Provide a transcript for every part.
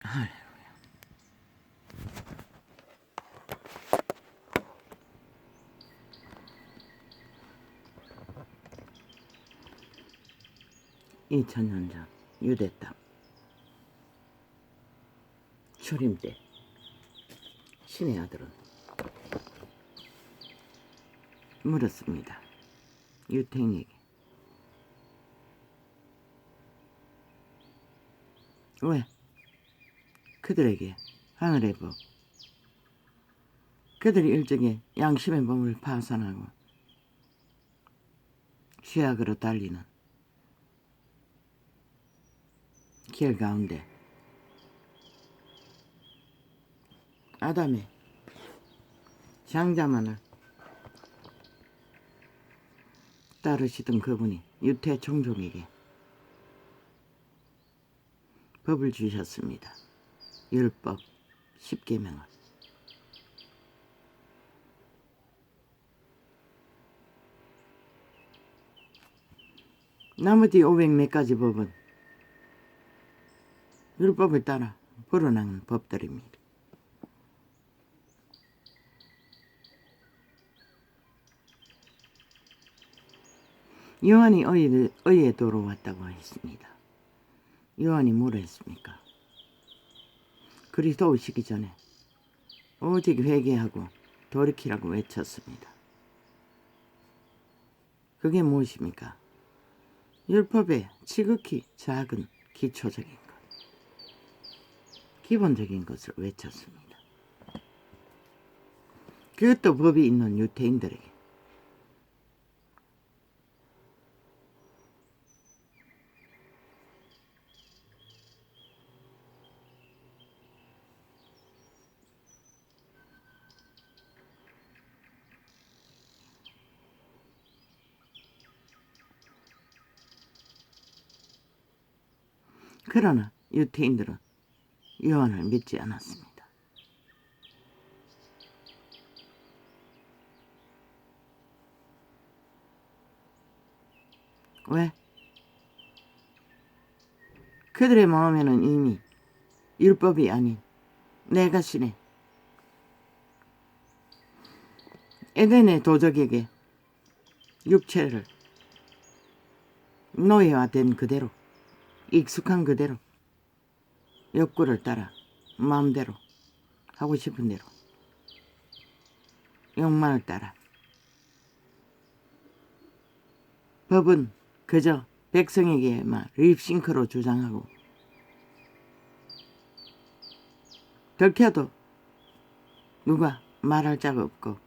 할렐루야. 2000년 전 유대 땅 초림 때 신의 아들은 물었습니다. 유태인에게 왜 그들에게 하늘의 법, 그들이 일찍이 양심의 법을 파산하고 죄악으로 달리는 길 가운데 아담의 장자만을 따르시던 그분이 유태 종족에게 법을 주셨습니다. 율법 10계명을. 나머지 500 몇 가지 법은 율법을 따라 불어나는 법들입니다. 요한이 의의 도로 왔다고 했습니다. 요한이 뭐라 했습니까? 그리스도 오시기 전에 오직 회개하고 돌이키라고 외쳤습니다. 그게 무엇입니까? 율법의 지극히 작은 기초적인 것, 기본적인 것을 외쳤습니다. 그것도 법이 있는 유태인들에게. 그러나 유태인들은 요한을 믿지 않았습니다. 왜? 그들의 마음에는 이미 율법이 아닌 내가 신의 에덴의 도적에게 육체를 노예화된 그대로, 익숙한 그대로, 욕구를 따라 마음대로 하고 싶은 대로, 욕망을 따라. 법은 그저 백성에게만 립싱크로 주장하고 들켜도 누가 말할 자가 없고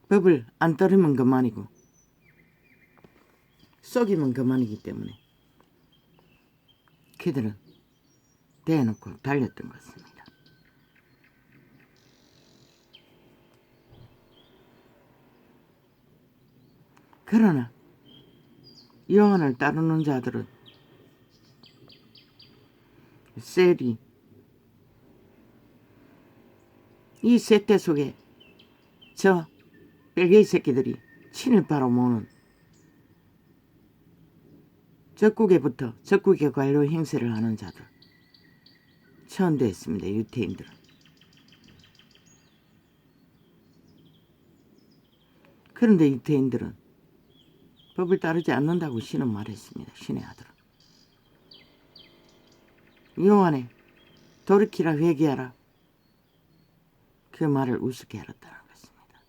법을 안 따르면 그만이고 속이면 그만이기 때문에 그들은 대놓고 달렸던 것입니다. 그러나 요한을 따르는 자들은 세리, 이 세태 속에 저 뺄개이 새끼들이 친일파로 모는 적국에부터 적국의 관료 행세를 하는 자들 천대했습니다. 유태인들은. 그런데 유태인들은 법을 따르지 않는다고 신은 말했습니다. 신의 아들은. 요한에 돌이키라 회개하라 그 말을 우습게 알았다는 것입니다.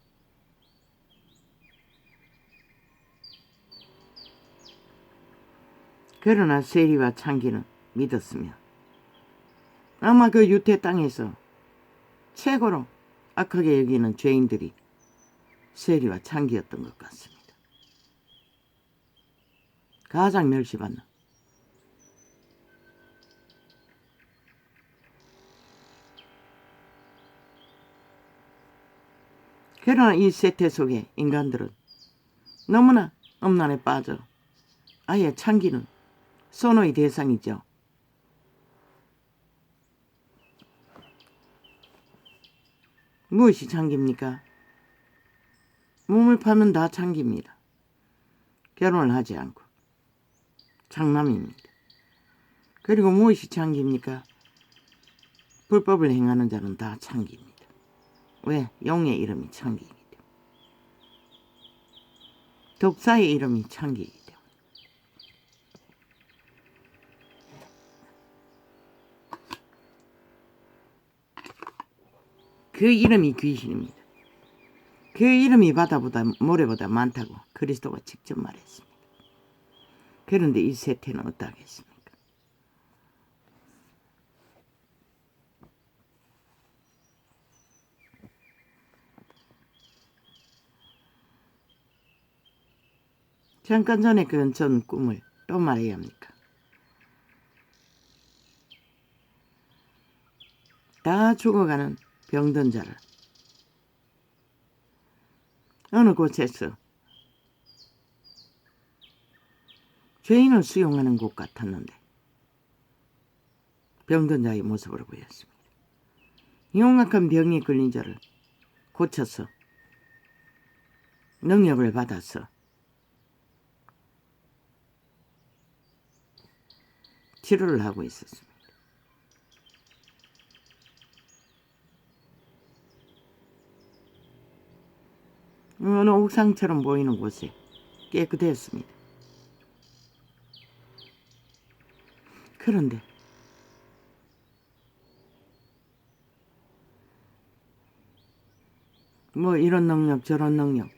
그러나 세리와 창기는 믿었으며 아마 그 유태 땅에서 최고로 악하게 여기는 죄인들이 세리와 창기였던 것 같습니다. 가장 멸시받는. 그러나 이 세태 속의 인간들은 너무나 엄난에 빠져 아예 창기는 선호의 대상이죠. 무엇이 창기입니까? 몸을 파면 다 창기입니다. 결혼을 하지 않고 장남입니다. 그리고 무엇이 창기입니까? 불법을 행하는 자는 다 창기입니다. 왜? 용의 이름이 창기이기 때문에. 독사의 이름이 창기이기 때문에. 그 이름이 귀신입니다. 그 이름이 바다보다 모래보다 많다고 그리스도가 직접 말했습니다. 그런데 이 세태는 어떠하겠습니까? 잠깐 전에 그 전 꿈을 또 말해야 합니까? 다 죽어가는 병든 자를 어느 곳에서 죄인을 수용하는 곳 같았는데 병든 자의 모습으로 보였습니다. 용악한 병에 걸린 자를 고쳐서 능력을 받아서 치료를 하고 있었습니다. 어느 옥상처럼 보이는 곳에 깨끗했습니다. 그런데 뭐 이런 능력 저런 능력,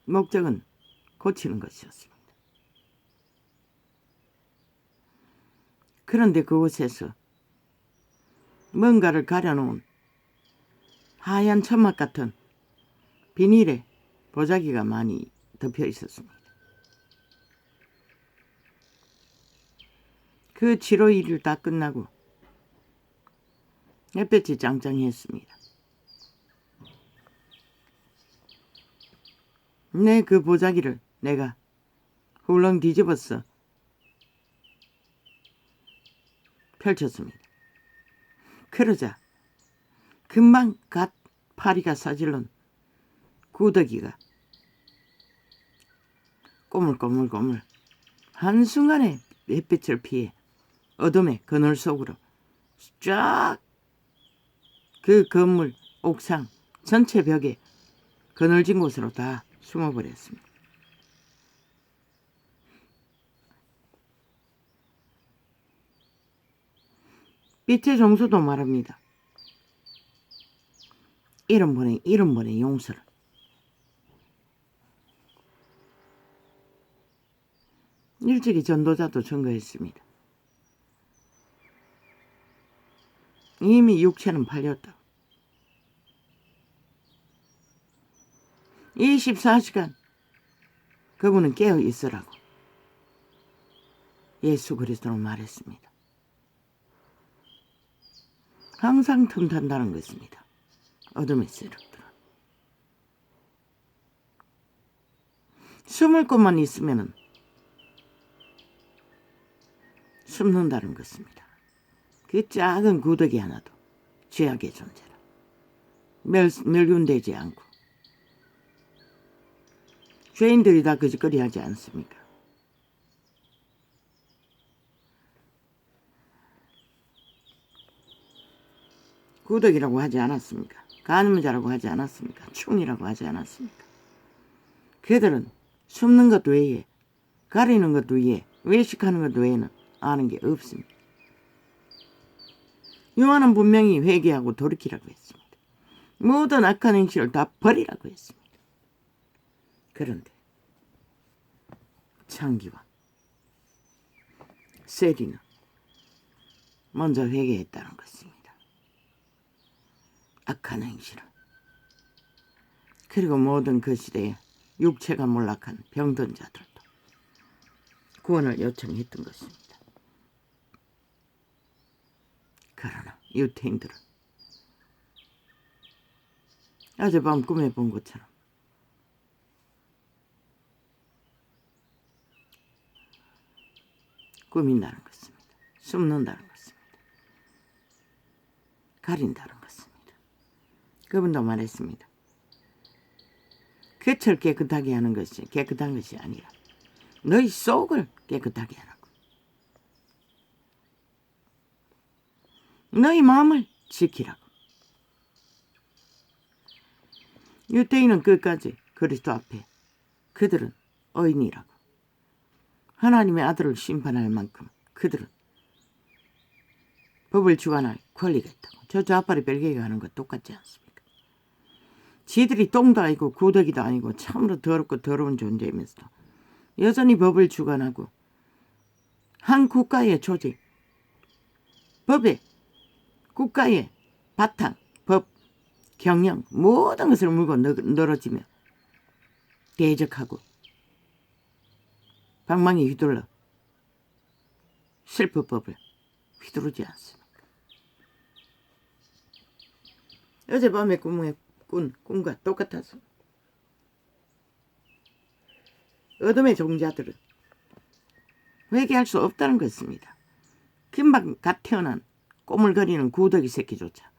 목적은 고치는 것이었습니다. 그런데 그곳에서 뭔가를 가려놓은 하얀 천막 같은 비닐에 보자기가 많이 덮여 있었습니다. 그 치료 일을 다 끝나고 햇볕이 짱짱했습니다. 그 보자기를 내가 훌렁 뒤집어서 펼쳤습니다. 그러자 금방 갓 파리가 사질른 구더기가 꼬물꼬물꼬물 한순간에 햇빛을 피해 어둠의 그늘 속으로 쫙 그 건물 옥상 전체 벽에 그늘진 곳으로 다 숨어버렸습니다. 빛의 정수도 말합니다. 이름 보내 용서를. 일찍이 전도자도 증거했습니다. 이미 육체는 팔렸다. 24시간 그분은 깨어 있으라고 예수 그리스도로 말했습니다. 항상 틈탄다는 것입니다. 어둠의 세력들은. 숨을 곳만 있으면 숨는다는 것입니다. 그 작은 구더기 하나도 죄악의 존재라. 멸균되지 않고 죄인들이 다 거짓거리 하지 않습니까? 구덕이라고 하지 않았습니까? 간음자라고 하지 않았습니까? 충이라고 하지 않았습니까? 그들은 숨는 것 외에 가리는 것 외에 외식하는 것 외에는 아는 게 없습니다. 요한은 분명히 회개하고 돌이키라고 했습니다. 모든 악한 행실을 다 버리라고 했습니다. 그런데 창기와 세리는 먼저 회개했다는 것입니다. 악한 행실을. 그리고 모든 그 시대에 육체가 몰락한 병든 자들도 구원을 요청했던 것입니다. 그러나 유태인들은 어젯밤 꿈에 본 것처럼 꾸민다는 것입니다. 숨는다는 것입니다. 가린다는 것입니다. 그분도 말했습니다. 겉을 깨끗하게 하는 것이 깨끗한 것이 아니라 너희 속을 깨끗하게 하라고. 너희 마음을 지키라고. 유대인은 끝까지 그리스도 앞에 그들은 의인이라고. 하나님의 아들을 심판할 만큼 그들은 법을 주관할 권리가 있다고. 저 좌파리 벨기에가 하는 것 똑같지 않습니까? 지들이 똥도 아니고 구더기도 아니고 참으로 더럽고 더러운 존재이면서도 여전히 법을 주관하고 한 국가의 조직, 법의 국가의 바탕, 법, 경영 모든 것을 물고 늘어지며 대적하고 방망이 휘둘러 실프법을 휘두르지 않습니까? 어젯밤에 꾼 꿈과 똑같아서 어둠의 종자들은 회개할 수 없다는 것입니다. 금방 갓 태어난 꼬물거리는 구더기 새끼조차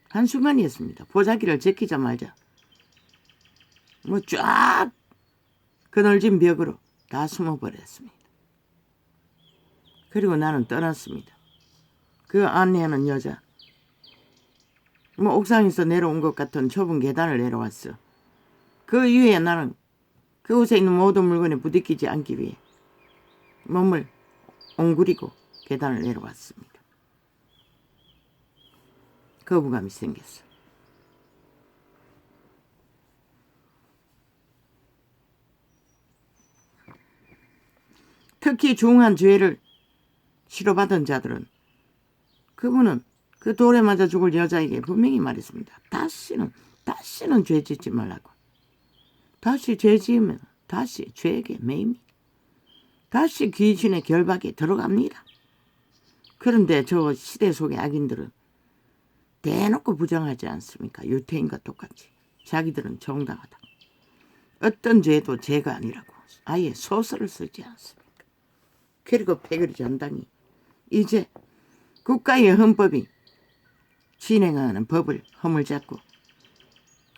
한순간이었습니다. 보자기를 제끼자마자 뭐 쫙 그늘진 벽으로 다 숨어버렸습니다. 그리고 나는 떠났습니다. 그 안내하는 여자 뭐 옥상에서 내려온 것 같은 좁은 계단을 내려왔어. 그 이후에 나는 그곳에 있는 모든 물건에 부딪히지 않기 위해 몸을 옹그리고 계단을 내려왔습니다. 거부감이 생겼어. 특히 중한 죄를 치료받은 자들은 그분은 그 돌에 맞아 죽을 여자에게 분명히 말했습니다. 다시는 죄 짓지 말라고. 다시 죄 지으면 다시 죄에게 매입니다. 다시 귀신의 결박에 들어갑니다. 그런데 저 시대 속의 악인들은 대놓고 부정하지 않습니까? 유태인과 똑같이. 자기들은 정당하다. 어떤 죄도 죄가 아니라고 아예 소설을 쓰지 않습니까? 그리고 패거리 전당이 이제 국가의 헌법이 진행하는 법을 허물잡고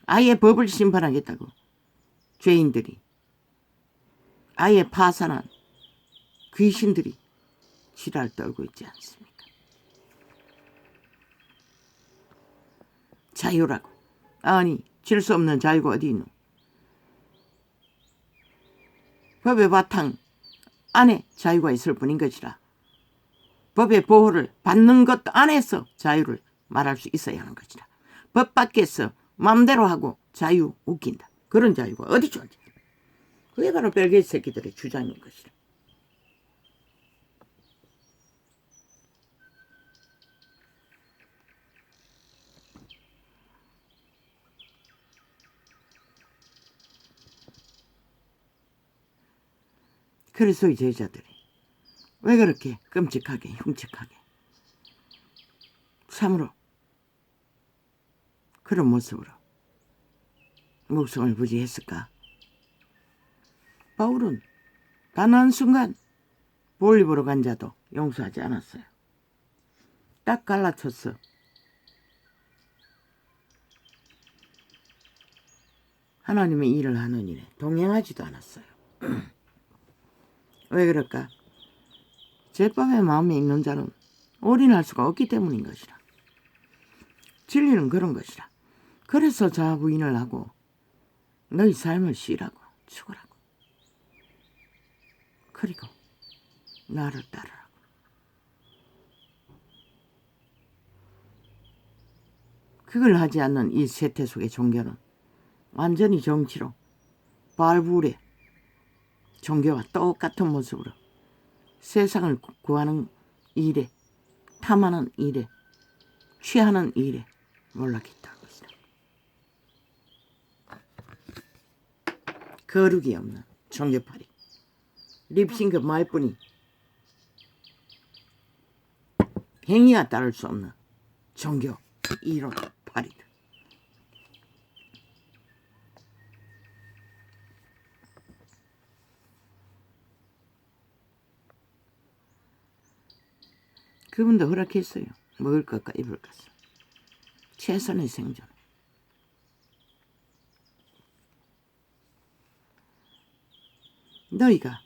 아예 법을 심판하겠다고 죄인들이 아예 파산한 귀신들이 지랄 떨고 있지 않습니까? 자유라고. 아니 질 수 없는 자유가 어디 있노? 법의 바탕 안에 자유가 있을 뿐인 것이라. 법의 보호를 받는 것 안에서 자유를 말할 수 있어야 하는 것이라. 법 밖에서 마음대로 하고 자유 웃긴다. 그런 자유가 어디 존재? 그게 바로 벨기에 새끼들의 주장인 것이라. 그리스도의 제자들이 왜 그렇게 끔찍하게 흉측하게 참으로 그런 모습으로 목숨을 부지했을까? 바울은 단 한순간 볼리보로 간 자도 용서하지 않았어요. 딱 갈라쳤어. 하나님의 일을 하는 일에 동행하지도 않았어요. 왜 그럴까? 제법의 마음에 있는 자는 올인할 수가 없기 때문인 것이라. 진리는 그런 것이라. 그래서 자부인을 하고 너희 삶을 쉬라고 죽으라고. 그리고 나를 따르라고. 그걸 하지 않는 이 세태 속의 종교는 완전히 정치로 발부의 종교와 똑같은 모습으로 세상을 구하는 일에, 탐하는 일에, 취하는 일에 몰락했다는 것이다. 거룩이 없는 종교파리, 립싱크 말뿐이 행위와 따를 수 없는 종교 1호 파리들. 그분도 허락했어요. 먹을 것과 입을 것을. 최선의 생존. 너희가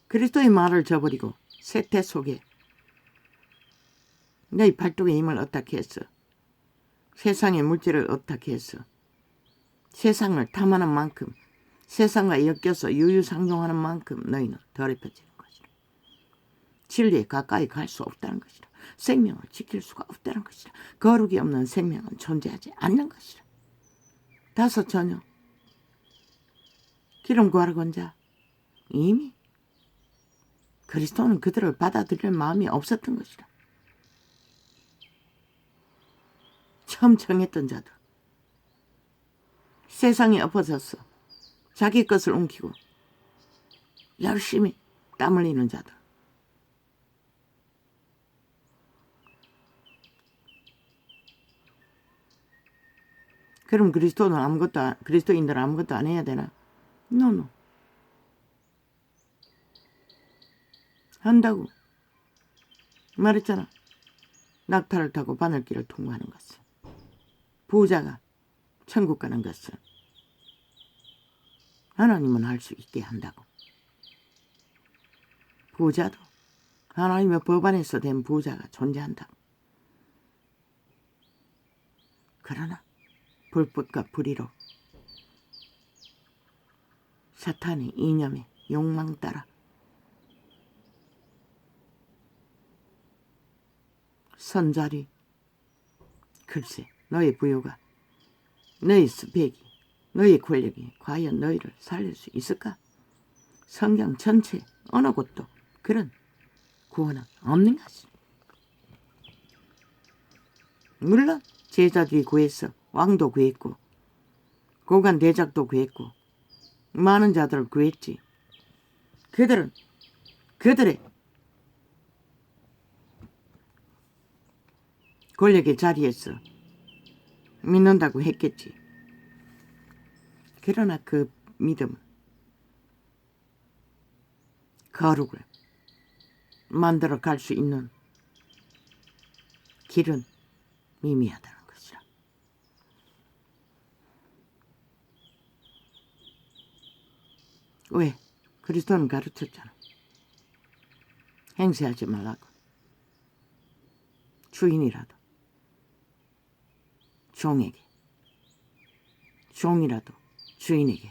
그리스도의 말을 저버리고 세태 속에 너희 팔뚝의 힘을 어떻게 했어? 세상의 물질을 어떻게 했어? 세상을 탐하는 만큼, 세상과 엮여서 유유상종하는 만큼 너희는 더럽혀지는 것이라. 진리에 가까이 갈 수 없다는 것이라. 생명을 지킬 수가 없다는 것이라. 거룩이 없는 생명은 존재하지 않는 것이라. 다섯 처녀 기름 구하러 건 자 이미 그리스도는 그들을 받아들일 마음이 없었던 것이라. 처음 청했던 자들, 세상에 엎어졌어 자기 것을 옮기고 열심히 땀 흘리는 자들, 그럼 그리스도인들은 아무것도 안 해야 되나? 노노. 한다고 말했잖아. 낙타를 타고 바늘길을 통과하는 것은, 부자가 천국 가는 것은 하나님은 할 수 있게 한다고. 부자도 하나님의 법 안에서 된 부자가 존재한다고. 그러나 불법과 불의로 사탄의 이념에 욕망 따라 선자리, 글쎄 너의 부유가, 너의 스펙이, 너의 권력이 과연 너희를 살릴 수 있을까? 성경 전체 어느 곳도 그런 구원은 없는 것이. 물론 제자들이 구했어. 왕도 구했고 고관 대작도 구했고 많은 자들을 구했지. 그들은 그들의 권력의 자리에서 믿는다고 했겠지. 그러나 그 믿음, 거룩을 만들어 갈 수 있는 길은 미미하다는 것이라. 왜? 그리스도는 가르쳤잖아. 행세하지 말라고. 주인이라도 종에게, 종이라도 주인에게.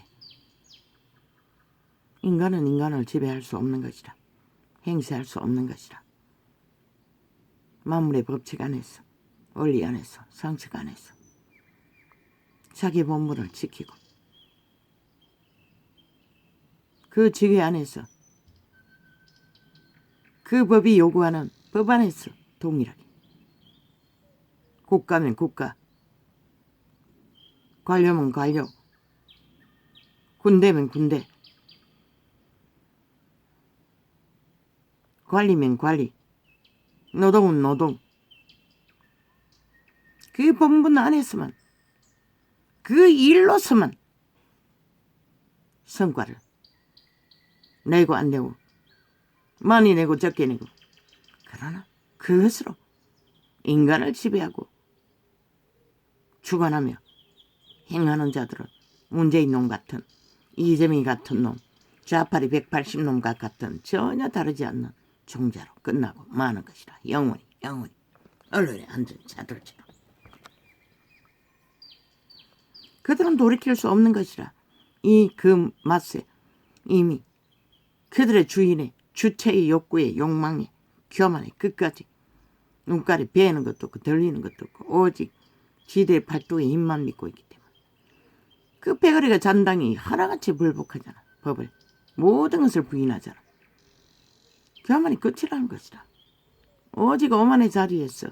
인간은 인간을 지배할 수 없는 것이라. 행세할 수 없는 것이라. 만물의 법칙 안에서, 원리 안에서, 상식 안에서 자기 본분을 지키고 그 지위 안에서 그 법이 요구하는 법 안에서 동일하게, 국가면 국가, 관료면 관료, 군대면 군대, 관리면 관리, 노동은 노동, 그 본분 안에서만, 그 일로서만 성과를 내고 안 내고, 많이 내고 적게 내고, 그러나 그것으로 인간을 지배하고 주관하며 행하는 자들은 문재인 놈 같은, 이재명이 같은 놈, 좌파리 180놈과 같은 전혀 다르지 않는 종자로 끝나고 마는 것이라. 영원히 언론에 앉은 자들처럼. 그들은 돌이킬 수 없는 것이라. 이 그 맛에 이미 그들의 주인의 주체의 욕구에, 욕망에, 교만에 끝까지 눈깔이 베는 것도 없고 들리는 것도 없고 오직 지대의 팔뚝의 힘만 믿고 있기 때문에 그 패거리가 잔당이 하나같이 불복하잖아. 법을 모든 것을 부인하잖아. 교만이 끝이라는 것이라. 오직 오만의 자리에서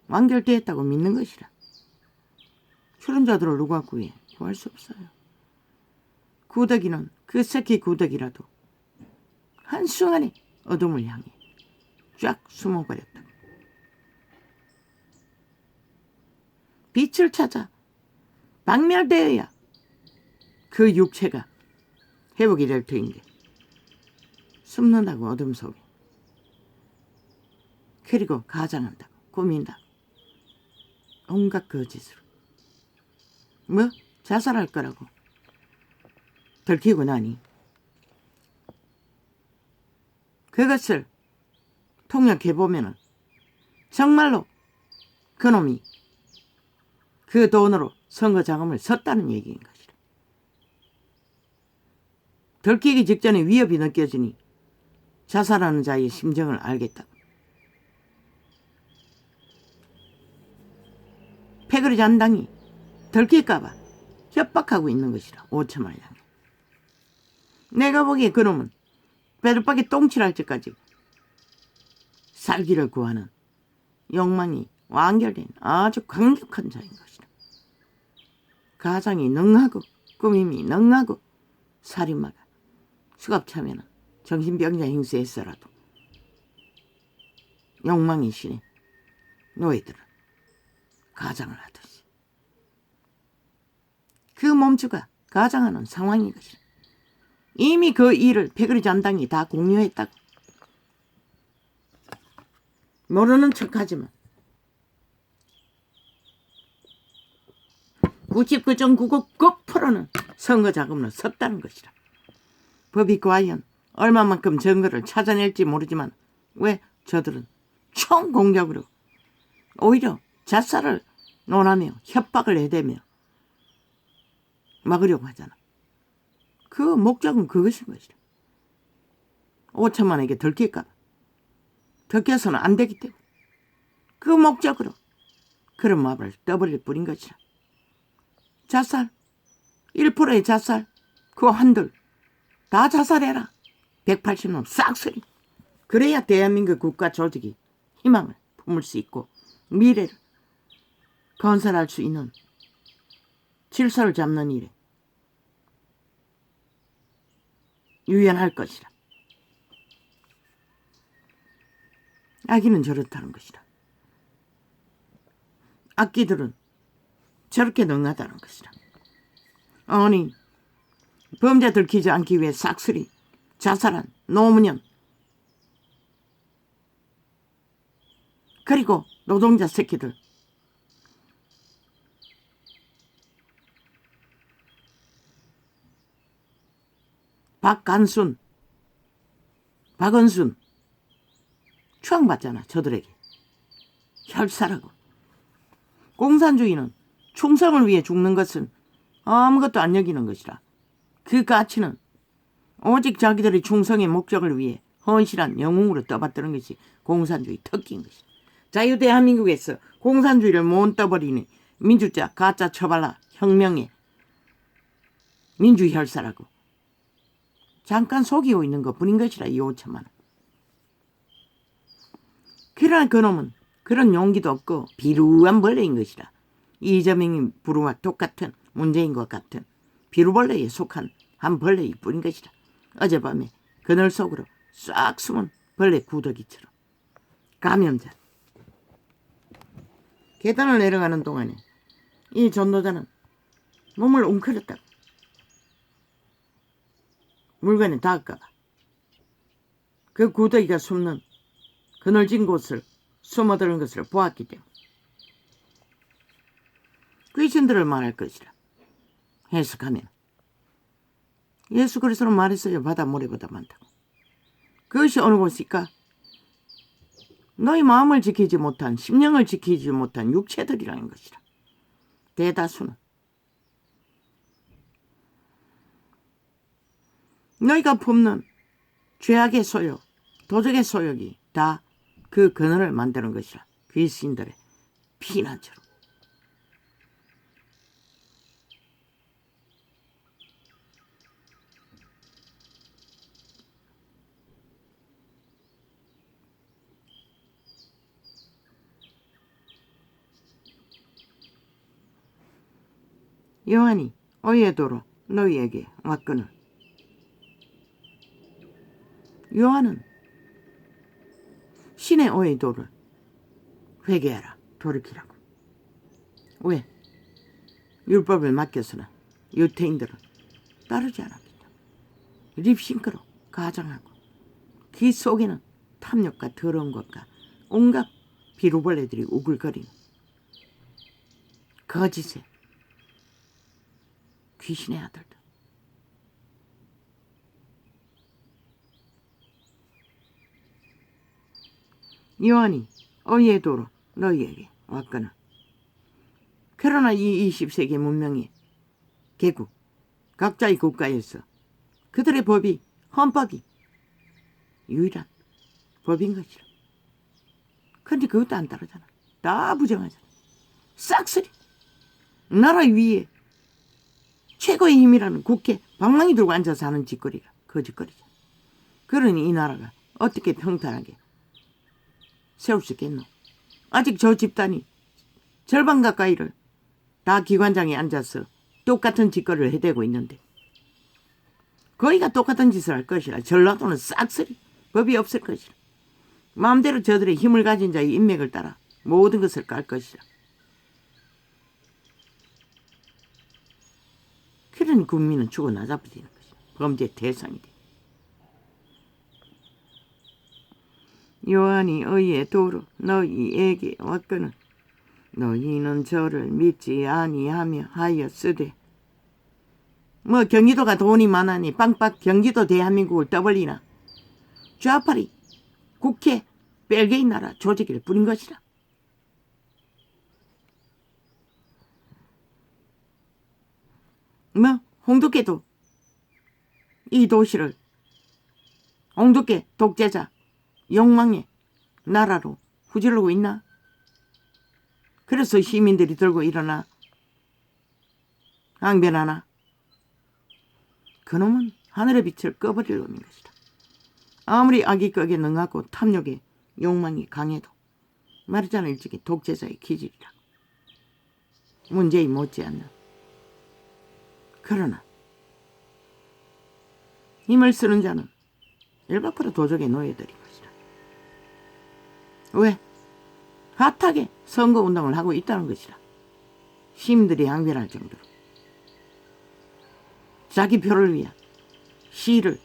완결되었다고 믿는 것이라. 그런 자들을 누가 구해? 구할 수 없어요. 구더기는 그 새끼 구더기라도 한순간에 어둠을 향해 쫙 숨어버렸다. 빛을 찾아 박멸되어야 그 육체가 회복이 될 터인데 숨는다고 어둠 속에. 그리고 가장한다고, 꾸민다고, 온갖 거짓으로. 뭐? 자살할 거라고 들키고 나니 그것을 통역해보면은 정말로 그놈이 그 돈으로 선거 자금을 썼다는 얘기인 것이다. 들키기 직전에 위협이 느껴지니 자살하는 자의 심정을 알겠다고. 패거리 잔당이 들킬까봐 협박하고 있는 것이라. 5천만 원 향해. 내가 보기에 그놈은 배둘박에 똥칠할 때까지 살기를 구하는 욕망이 완결된 아주 강력한 자인 것이다. 가장이 능하고 꾸밈이 능하고 살인마가 수갑차면 정신병자 행세했어라도 욕망이 신의 노예들은 가장을 하듯이 그 몸주가 가장하는 상황인 것이다. 이미 그 일을 패거리 잔당이 다 공유했다고. 모르는 척하지만 99.99%는 선거 자금으로 썼다는 것이다. 법이 과연 얼마만큼 증거를 찾아낼지 모르지만 왜 저들은 총공격으로 오히려 자살을 논하며 협박을 해대며 막으려고 하잖아. 그 목적은 그것인 것이다. 5천만에게 들킬까 봐. 들켜서는 안 되기 때문에 그 목적으로 그런 마법을 떠버릴 뿐인 것이다. 자살 1%의 자살 그거 한들 다 자살해라. 180놈 싹쓸이. 그래야 대한민국 국가 조직이 희망을 품을 수 있고 미래를 건설할 수 있는 질서를 잡는 일에 유연할 것이다. 아기는 저렇다는 것이다. 악기들은 저렇게 능하다는 것이다. 아니 범죄 들키지 않기 위해 싹쓸이 자살한 노무현 그리고 노동자 새끼들 박간순 박은순 추앙받잖아. 저들에게 혈사라고. 공산주의는 충성을 위해 죽는 것은 아무것도 안 여기는 것이라. 그 가치는 오직 자기들의 충성의 목적을 위해 헌신한 영웅으로 떠받드는 것이 공산주의 특기인 것이다. 자유대한민국에서 공산주의를 못 떠버리니 민주자 가짜 처발라 혁명의 민주혈사라고 잠깐 속이고 있는 것뿐인 것이라. 이 5천만 원. 그러나 그놈은 그런 용기도 없고 비루한 벌레인 것이라. 이재명이 부루와 똑같은 문재인과 같은 비루벌레에 속한 한 벌레일 뿐인 것이라. 어젯밤에 그늘 속으로 싹 숨은 벌레 구더기처럼. 감염자. 계단을 내려가는 동안에 이 전도자는 몸을 웅크렸다고. 물건에 닿을까봐. 그 구더기가 숨는 그늘진 곳을 숨어드는 것을 보았기 때문에 귀신들을 말할 것이라. 해석하면 예수 그리스도는 말했어요. 바다 모래보다 많다고. 그것이 어느 곳일까? 너희 마음을 지키지 못한 심령을 지키지 못한 육체들이라는 것이라. 대다수는 너희가 품는 죄악의 소욕, 도적의 소욕이 다 그 그늘을 만드는 것이라. 귀신들의 피난처럼. 요한이 오해의 도로 너희에게 왔거늘. 요한은 신의 오해의 도를 회개하라. 돌이키라고. 왜? 율법을 맡겨서는 유태인들은 따르지 않았기 때문에 립싱크로 가장하고 그 속에는 탐욕과 더러운 것과 온갖 비루벌레들이 우글거리는 거짓의 귀신의 아들들. 요한이 의의 도로 너희에게 왔거나. 그러나 이 20세기 문명의 개국, 각자의 국가에서 그들의 법이, 헌법이 유일한 법인 것이라. 근데 그것도 안 따르잖아. 다 부정하잖아. 싹쓸이. 나라 위에 최고의 힘이라는 국회 방망이 들고 앉아서 하는 짓거리가 거짓거리죠. 그러니 이 나라가 어떻게 평탄하게 세울 수 있겠노? 아직 저 집단이 절반 가까이를 다 기관장에 앉아서 똑같은 짓거리를 해대고 있는데 거의가 똑같은 짓을 할 것이라. 전라도는 싹쓸이 법이 없을 것이라. 마음대로 저들의 힘을 가진 자의 인맥을 따라 모든 것을 깔 것이라. 그러니 국민은 죽어 나잡아지는 것이라. 범죄 대상이 돼. 요한이 의의 도로 너희에게 왔거늘 너희는 저를 믿지 아니하며 하였으되. 뭐 경기도가 돈이 많으니 빵빵 경기도 대한민국을 떠벌리나. 좌파리 국회 벨기에 나라 조직을 부린 것이라. 뭐 홍두깨도 이 도시를 홍두깨 독재자 욕망의 나라로 후지르고 있나? 그래서 시민들이 들고 일어나 항변하나? 그놈은 하늘의 빛을 꺼버릴 놈인 것이다. 아무리 악의격에 능하고 탐욕의 욕망이 강해도 말했잖아 일찍이 독재자의 기질이라. 문재인 못지않는. 그러나 힘을 쓰는 자는 100% 도적의 노예들인 것이다. 왜? 핫하게 선거운동을 하고 있다는 것이라. 시민들이 항변할 정도로. 자기 표를 위한 시를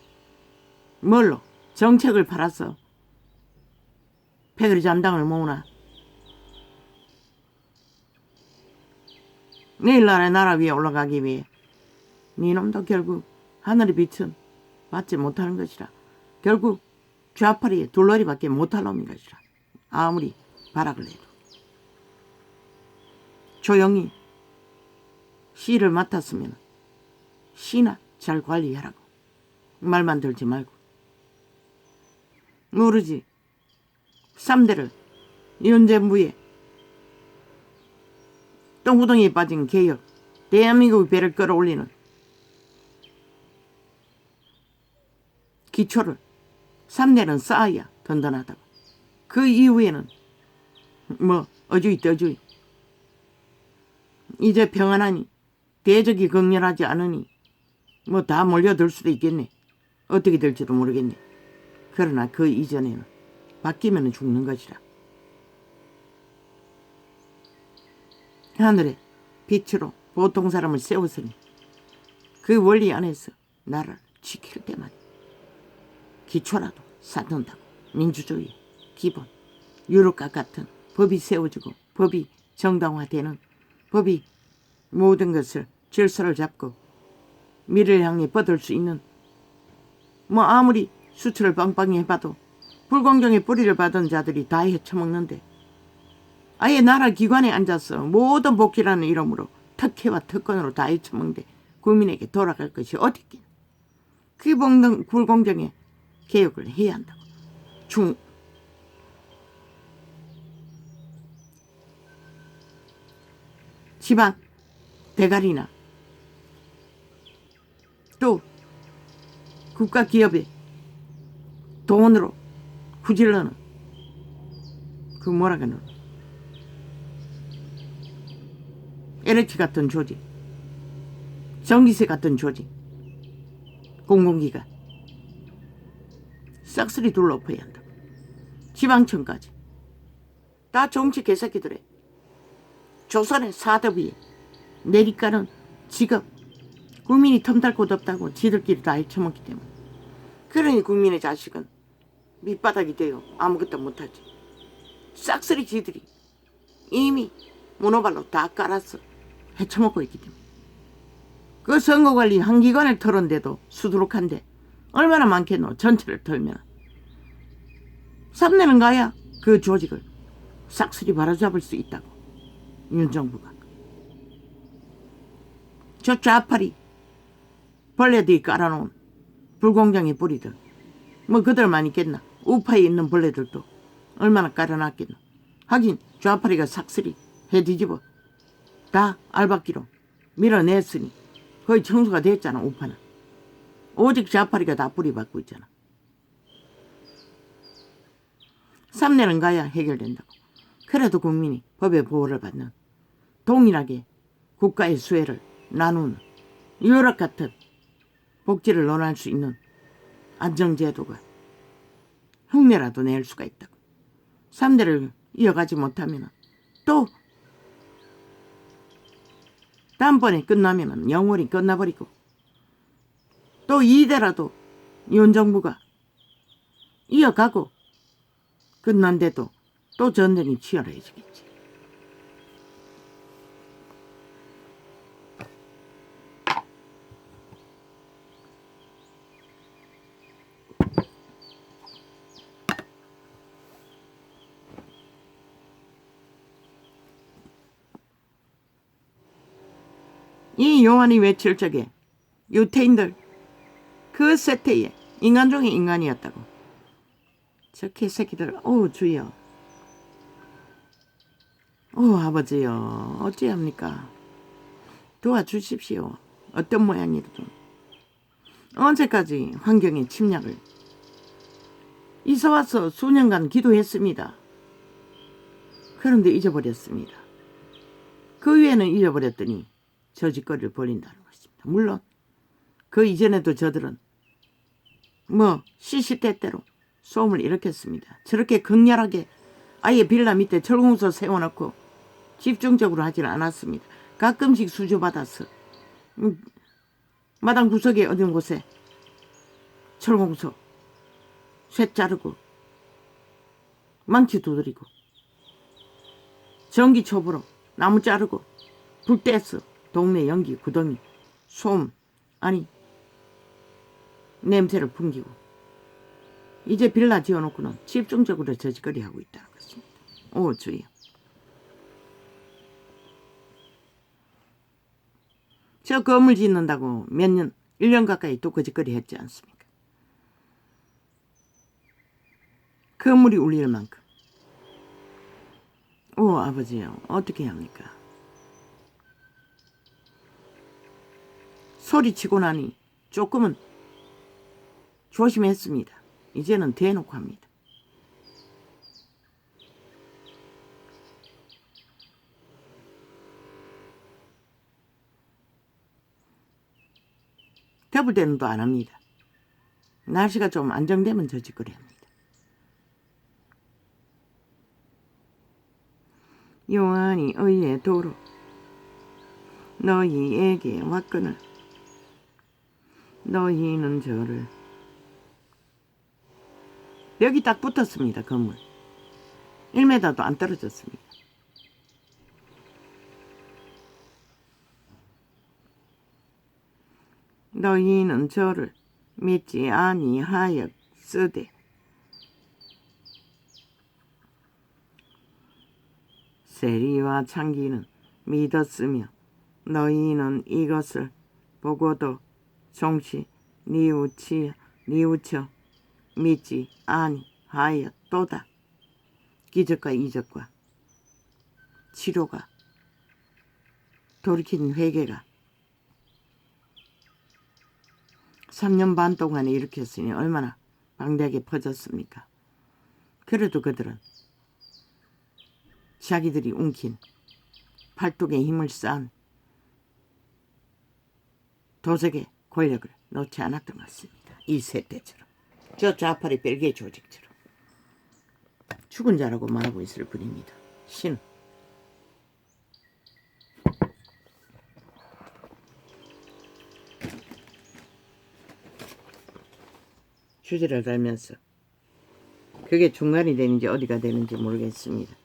뭘로? 정책을 팔아서 패거리 잔당을 모으나. 내일 나라 위에 올라가기 위해 니놈도 결국 하늘의 빛은 받지 못하는 것이라. 결국 좌파리에 둘러리밖에 못할 놈인 것이라. 아무리 발악을 해도. 조용히 시를 맡았으면 시나 잘 관리하라고. 말만 들지 말고. 모르지. 3대를 윤재무에 똥구덩이에 빠진 개혁, 대한민국의 배를 끌어올리는 기초를 3대는 쌓아야 든든하다고. 그 이후에는 뭐 어주이 떠주이. 이제 평안하니 대적이 극렬하지 않으니 뭐 다 몰려들 수도 있겠네. 어떻게 될지도 모르겠네. 그러나 그 이전에는 바뀌면 죽는 것이라. 하늘에 빛으로 보통 사람을 세웠으니 그 원리 안에서 나라를 지킬 때만 기초라도 쌓는다고. 민주주의 기본 유럽과 같은 법이 세워지고 법이 정당화되는, 법이 모든 것을 질서를 잡고 미래를 향해 뻗을 수 있는, 뭐 아무리 수출을 빵빵히 해봐도 불공정의 뿌리를 받은 자들이 다 헤쳐먹는데 아예 나라 기관에 앉아서 모든 복지라는 이름으로 특혜와 특권으로 다 헤쳐먹는데 국민에게 돌아갈 것이 어디 있겠나. 그 불공정의 개혁을 해야 한다고. 지방 대가리나 또 국가 기업의 돈으로 후질러는 그 뭐라 그러나 LH 같은 조직, 전기세 같은 조직, 공공기관 싹쓸이 둘러엎어야 한다. 지방청까지 다 정치 개새끼들의 조선의 사대부에 내리가는 직업, 국민이 텀탈 곳 없다고 지들끼리 다 헤쳐먹기 때문에. 그러니 국민의 자식은 밑바닥이 되어 아무것도 못하지. 싹쓸이 지들이 이미 문어발로 다 깔아서 헤쳐먹고 있기 때문에. 그 선거관리 한 기관을 털었는데도 수두룩한데 얼마나 많겠노. 전체를 털면 3내는 가야 그 조직을 싹쓸이 바로잡을 수 있다고. 윤정부가. 저 좌파리 벌레들이 깔아놓은 불공정의 뿌리들 뭐 그들만 있겠나. 우파에 있는 벌레들도 얼마나 깔아놨겠나. 하긴 좌파리가 싹쓸이 해뒤집어 다 알박기로 밀어냈으니 거의 청소가 됐잖아. 우파는 오직 좌파리가 다 뿌리박고 있잖아. 3년은 가야 해결된다고. 그래도 국민이 법의 보호를 받는 동일하게 국가의 수혜를 나누는 유럽 같은 복지를 논할 수 있는 안정제도가 흉내라도 낼 수가 있다고. 3대를 이어가지 못하면 또 다음번에 끝나면 영원히 끝나버리고 또 2대라도 윤정부가 이어가고 끝난데도 또 전쟁이 치열해지겠지. 이 요한이 외칠 적에 유태인들 그 세태에 인간 중에 인간이었다고. 저 개새끼들. 주여. 아버지요. 어찌합니까? 도와주십시오. 어떤 모양이든. 언제까지 환경의 침략을. 이사와서 수년간 기도했습니다. 그런데 잊어버렸습니다. 그 위에는 잊어버렸더니 저짓거리를 벌인다는 것입니다. 물론 그 이전에도 저들은 시시때때로 소음을 일으켰습니다. 저렇게 극렬하게 아예 빌라 밑에 철공소 세워놓고 집중적으로 하지는 않았습니다. 가끔씩 수주받아서 마당 구석에 어느 곳에 철공소 쇠 자르고 망치 두드리고 전기초보로 나무 자르고 불 떼서 동네 연기 구덩이 소음 냄새를 풍기고 이제 빌라 지어놓고는 집중적으로 저짓거리 하고 있다는 것입니다. 주여. 저 건물 짓는다고 몇 년, 1년 가까이 또 거짓거리 했지 않습니까? 건물이 울릴 만큼. 아버지요. 어떻게 합니까? 소리치고 나니 조금은 조심했습니다. 이제는 대놓고 합니다. 더블 때는 또 안 합니다. 날씨가 좀 안정되면 저짓거리 합니다. 요한이 의의 도로 너희에게 왔거늘 너희는 저를. 여기 딱 붙었습니다. 건물 1m도 안 떨어졌습니다. 너희는 저를 믿지 아니하였으되 세리와 창기는 믿었으며 너희는 이것을 보고도 종시 뉘우쳐 믿지 아니하였도다. 기적과 이적과 치료가 돌이킨 회개가 3년 반 동안에 일으켰으니 얼마나 방대하게 퍼졌습니까? 그래도 그들은 자기들이 움킨 팔뚝에 힘을 쌓은 도적의 권력을 놓지 않았던 것 같습니다. 이 세대처럼. 저 좌파리 벨기에 조직처럼. 죽은 자라고 말하고 있을 뿐입니다. 신. 주제를 달면서 그게 중간이 되는지 어디가 되는지 모르겠습니다.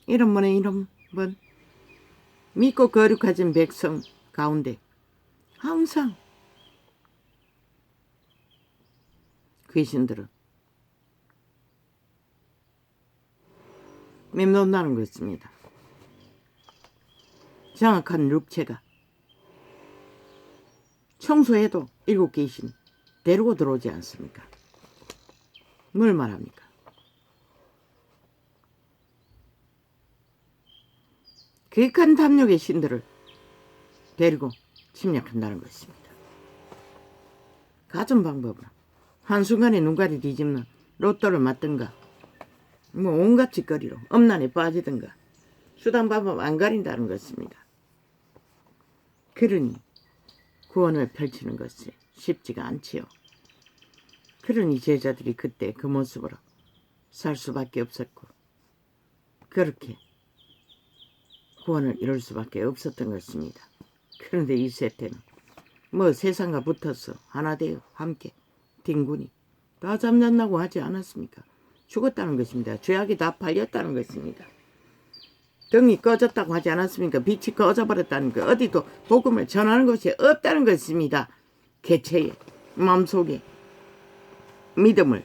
이런 번에 이런 번 믿고 거룩하신 백성 가운데 항상 귀신들은 맴돈다는 것입니다. 장악한 육체가 청소해도 7 귀신 데리고 들어오지 않습니까? 뭘 말합니까? 극한 탐욕의 신들을 데리고 침략한다는 것입니다. 가진 방법은 한순간에 눈깔이 뒤집는 로또를 맞든가 뭐 온갖 짓거리로 엄난에 빠지든가 수단 방법 안 가린다는 것입니다. 그러니 구원을 펼치는 것이 쉽지가 않지요. 그러니 제자들이 그때 그 모습으로 살 수밖에 없었고 그렇게 구원을 이룰 수밖에 없었던 것입니다. 그런데 이 세태는 뭐 세상과 붙어서 하나 되어 함께 뒹구니 다 잠잠나고 하지 않았습니까? 죽었다는 것입니다. 죄악이 다 팔렸다는 것입니다. 등이 꺼졌다고 하지 않았습니까? 빛이 꺼져버렸다는 것, 어디도 복음을 전하는 것이 없다는 것입니다. 개체의 마음속에 믿음을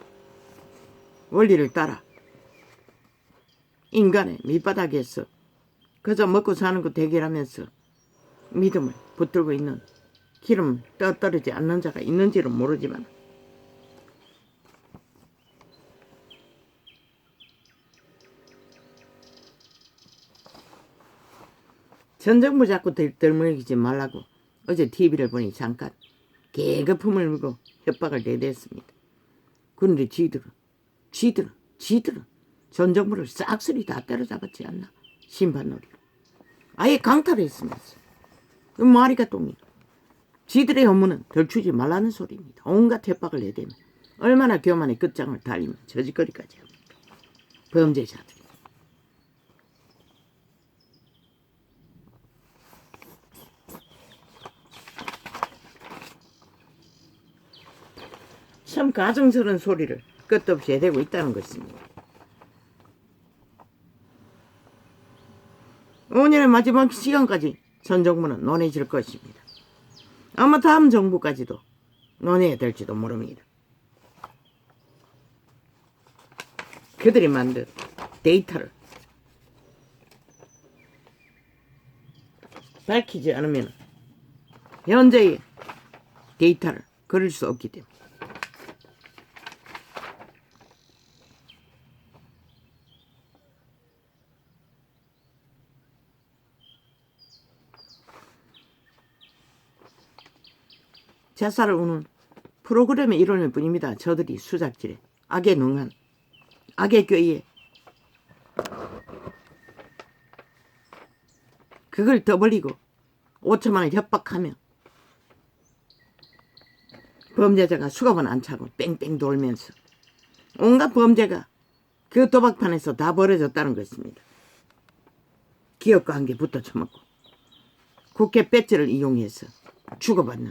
원리를 따라 인간의 밑바닥에서 그저 먹고 사는 거 대결하면서 믿음을 붙들고 있는 기름 떠떨어지지 않는 자가 있는지는 모르지만 전 정부 자꾸 들먹이지 말라고 어제 TV를 보니 잠깐 계급품을 물고 협박을 내댔습니다. 그런데 지들은 전 정부를 싹쓸이 다 때려잡았지 않나? 심판놀이로. 아예 강탈했으면서. 그 말이가 똥이다. 지들의 업무는 덜추지 말라는 소리입니다. 온갖 협박을 내대면 얼마나 교만의 끝장을 달리면 저짓거리까지 합니까? 범죄자들. 참 가증스러운 소리를 끝도 없이 해대고 있다는 것입니다. 5년의 마지막 시간까지 전 정부는 논해질 것입니다. 아마 다음 정부까지도 논해야 될지도 모릅니다. 그들이 만든 데이터를 밝히지 않으면 현재의 데이터를 그릴 수 없기 때문에 제사를 우는 프로그램의 일원일 뿐입니다. 저들이 수작질에 악에 능한 악의 꾀에 그걸 떠벌리고 5천만 원을 협박하며 범죄자가 수갑은 안 차고 뺑뺑 돌면서 온갖 범죄가 그 도박판에서 다 벌어졌다는 것입니다. 기업과 함께 붙어 처먹고 국회 배지를 이용해서 주고받는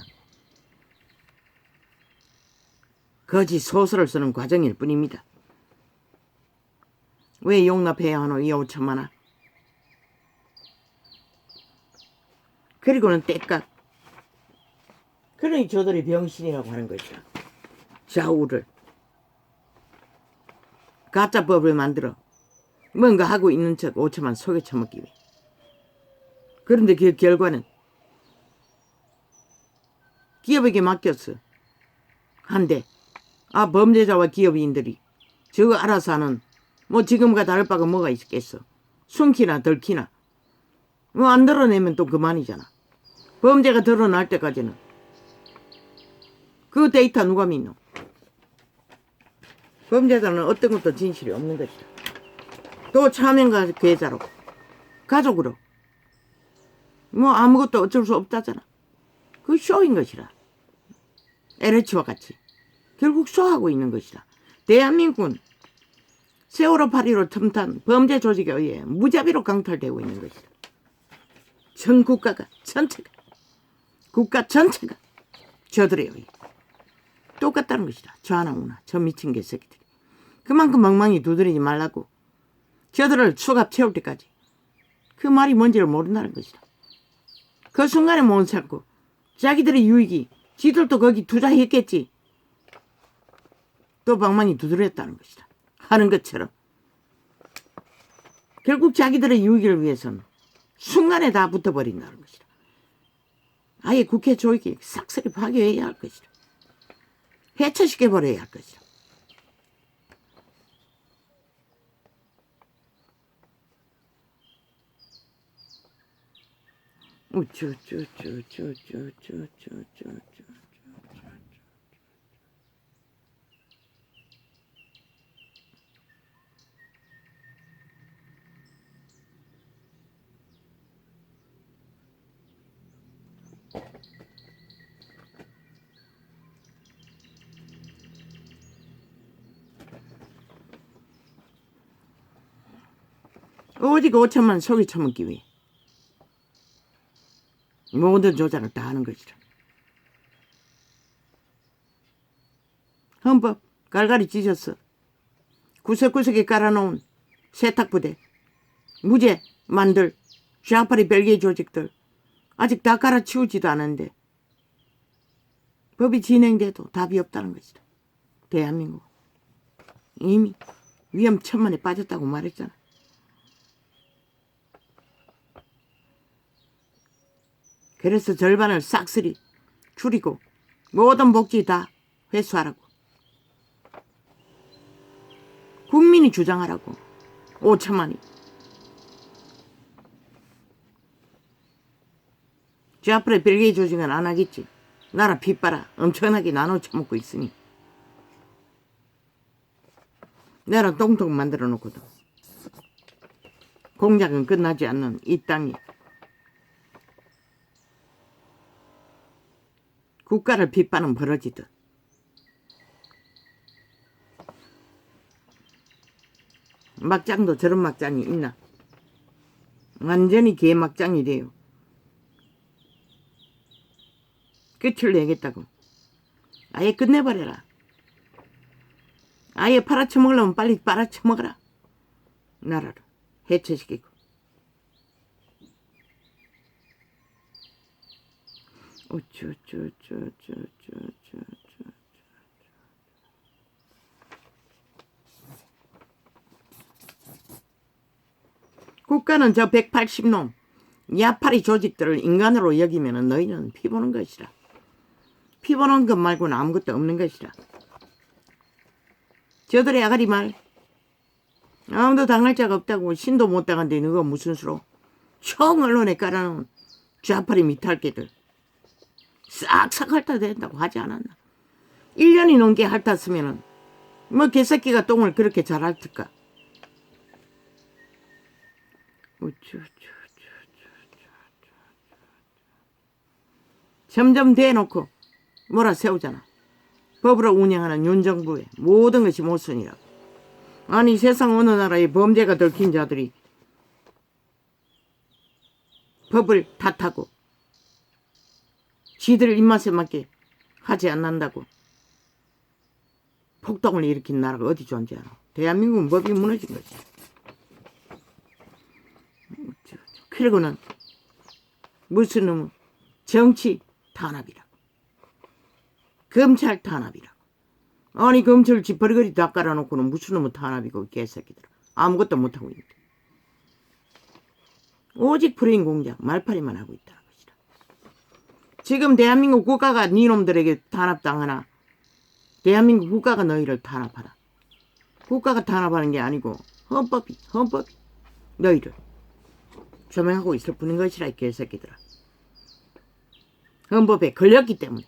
거짓 소설을 쓰는 과정일 뿐입니다. 왜 용납해야 하노 이 5천만 원? 그리고는 때값. 그러니 저들이 병신이라고 하는 것이야. 좌우를 가짜법을 만들어 뭔가 하고 있는 척 5천만 원 속여 처먹기 위해. 그런데 그 결과는 기업에게 맡겼어. 한데 범죄자와 기업인들이 저거 알아서 하는 뭐 지금과 다를 바가 뭐가 있겠어. 숨기나 덜키나 뭐 안 드러내면 또 그만이잖아. 범죄가 드러날 때까지는 그 데이터 누가 믿노? 범죄자는 어떤 것도 진실이 없는 것이다. 또 차명과 계좌로 가족으로 뭐 아무것도 어쩔 수 없다잖아. 그 쇼인 것이라. LH와 같이 결국 쇼하고 있는 것이다. 대한민국은 세월호 8.15 틈탄 범죄 조직에 의해 무자비로 강탈되고 있는 것이다. 전 국가가 전체가 국가 전체가 저들에 의해 똑같다는 것이다. 저 하나 오나 저 미친 개새끼들이. 그만큼 멍멍이 두드리지 말라고 저들을 수갑 채울 때까지 그 말이 뭔지를 모른다는 것이다. 그 순간에 못 참고 자기들의 유익이 지들도 거기 투자했겠지. 또 방망이 두드렸다는 것이다. 하는 것처럼. 결국 자기들의 유익을 위해서는 순간에 다 붙어버린다는 것이다. 아예 국회 조직이 싹쓸이 파괴해야 할 것이다. 해체시켜버려야 할 것이다. 오직 5천만 속이 처먹기 위해 모든 조작을 다 하는 것이다. 헌법 갈갈이 찢었어. 구석구석에 깔아놓은 세탁부대, 무죄 만들 좌파리 별개의 조직들 아직 다 갈아치우지도 않은데 법이 진행돼도 답이 없다는 것이다. 대한민국 이미 위험천만에 빠졌다고 말했잖아. 그래서 절반을 싹쓸이 줄이고 모든 복지 다 회수하라고. 국민이 주장하라고. 5천만이. 좌파의 별개의 조직은 안 하겠지. 나라 빚바라 엄청나게 나눠 처먹고 있으니. 나라 똥통 만들어 놓거든. 공작은 끝나지 않는 이 땅이 국가를 빚바는 벌어지듯 막장도 저런 막장이 있나. 완전히 개막장이 돼요. 끝을 내겠다고. 아예 끝내버려라. 아예 팔아쳐먹으려면 빨리 빨아쳐먹어라. 나라를 해체시키고. 국가는 저 180놈 야파리 조직들을 인간으로 여기면 너희는 피보는 것이라. 피보는 것 말고는 아무것도 없는 것이라. 저들의 아가리 말 아무도 당할 자가 없다고 신도 못 당한데 누가 무슨 수로 총 언론에 깔아놓은 좌파리 미탈개들 싹싹 핥아댄다고 하지 않았나. 1년이 넘게 핥았으면은 뭐 개새끼가 똥을 그렇게 잘 핥을까. 점점 대놓고 몰아세우잖아. 법으로 운영하는 윤정부의 모든 것이 모순이라고. 아니 세상 어느 나라에 범죄가 들킨 자들이 법을 탓하고 지들 입맛에 맞게 하지 않는다고 폭동을 일으킨 나라가 어디 존재하나. 대한민국은 법이 무너진 거지. 그리고는 무슨 놈은 정치 탄압이라고. 검찰 탄압이라고. 아니 검찰 지퍼리거리 다 깔아놓고는 무슨 놈은 탄압이고 개새끼들 아무것도 못하고 있는데 오직 프레임 공작 말파리만 하고 있다는 것이다. 지금 대한민국 국가가 니놈들에게 탄압당하나 대한민국 국가가 너희를 탄압하라. 국가가 탄압하는 게 아니고 헌법이 너희를 조명하고 있을 뿐인 것이라 이 개새끼들아. 헌법에 걸렸기 때문에.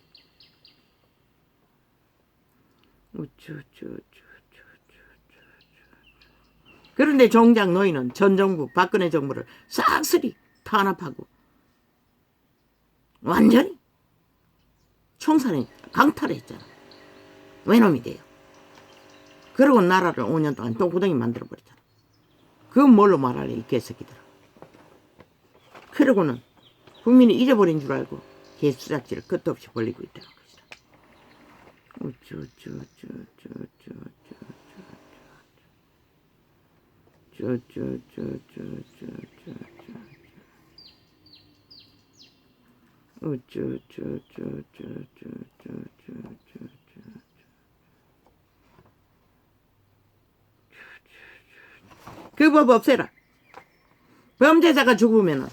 그런데 정작 너희는 전 정부 박근혜 정부를 싹쓸이 탄압하고 완전히 총살에 강탈했잖아. 외놈이 돼요. 그러고 나라를 5년 동안 똥구덩이 만들어버렸잖아. 그건 뭘로 말할래 이 개새끼들아. 그러고는 국민이 잊어버린 줄 알고 개수작질을 끝도 없이 벌리고 있다는 것이다. 그 법 없애라. 범죄자가 죽으면은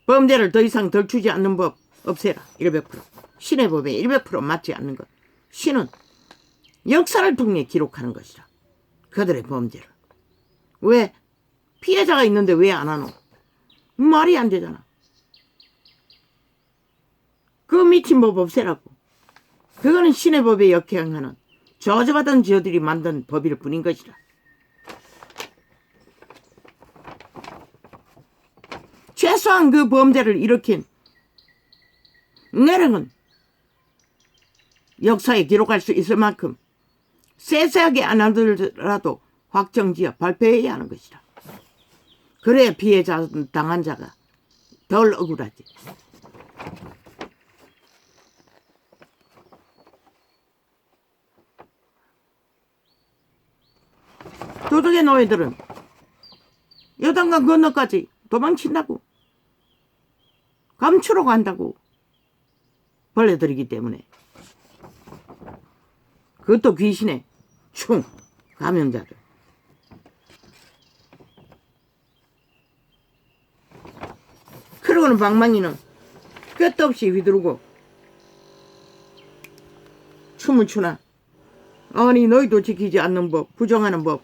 범죄를 더 이상 덜추지 않는 법 없애라. 100%. 신의 법에 100% 맞지 않는 것. 신은 역사를 통해 기록하는 것이라. 그들의 범죄를. 왜? 피해자가 있는데 왜 안 하노? 말이 안 되잖아. 그 미친 법 없애라고. 그거는 신의 법에 역행하는 저주받은 저들이 만든 법일 뿐인 것이라. 최소한 그 범죄를 일으킨 내랑은 역사에 기록할 수 있을 만큼 세세하게 안 하더라도 확정지어 발표해야 하는 것이라. 그래야 피해자 당한 자가 덜 억울하지. 도둑의 노예들은 요단강 건너까지 도망친다고. 감추러 간다고. 벌레들이기 때문에. 그것도 귀신의 충 감염자들. 그러고는 방망이는 끝도 없이 휘두르고 춤을 추나. 아니 너희도 지키지 않는 법, 부정하는 법.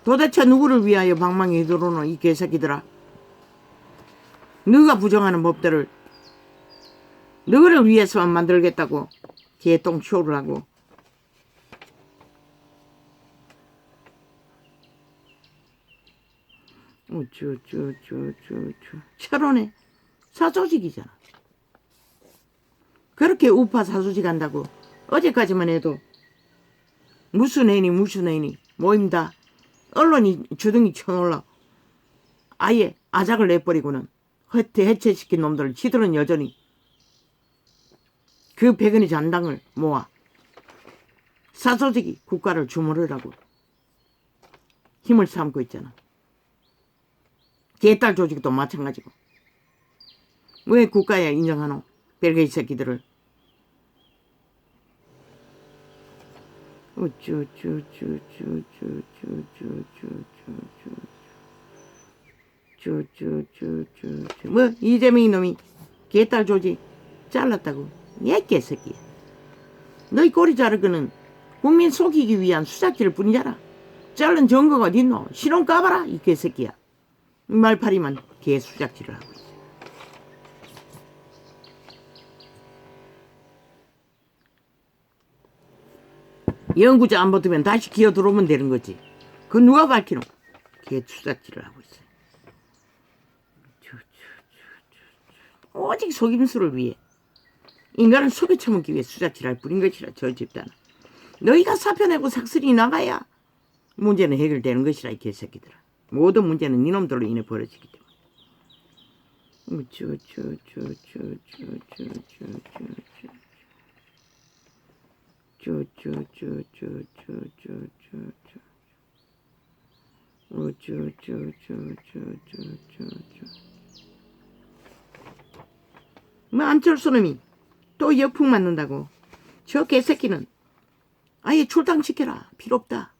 도대체 누구를 위하여 방망이 휘두르노 이 개새끼들아. 너가 부정하는 법들을 너를 위해서만 만들겠다고 개똥쇼를 하고. 철원에 사조직이잖아. 그렇게 우파 사조직 한다고 어제까지만 해도 무슨 애니 모임다 언론이 주둥이 쳐놀라 아예 아작을 내버리고는 해체시킨 놈들을 지들은 여전히 그 백은의 잔당을 모아 사조직이 국가를 주무르라고 힘을 삼고 있잖아. 개딸 조직도 마찬가지고. 왜 국가에 인정하노? 별개의 새끼들을. 뭐 이재명이 놈이 개딸 조직 잘랐다고. 얘 개새끼야. 너희 꼬리 자를 거는 국민 속이기 위한 수작질을 뿐이잖아. 자른 증거가 어딨노? 신원 까봐라 이 개새끼야. 말파리만 개 수작질을 하고 있어. 연구자 안 붙으면 다시 기어 들어오면 되는 거지. 그건 누가 밝히노? 개 수작질을 하고 있어. 오직 속임수를 위해 인간을 속여 처먹기 위해 수작질할 뿐인 것이라. 저 집단은 너희가 사표내고 삭슬이 나가야 문제는 해결되는 것이라 이 개새끼들아. 모든 문제는 이놈들로 인해 벌어지기 때문에. 뭐 안철수 놈이 또 역풍 맞는다고. 저 개새끼는 아예 출당시켜라. 필요 없다.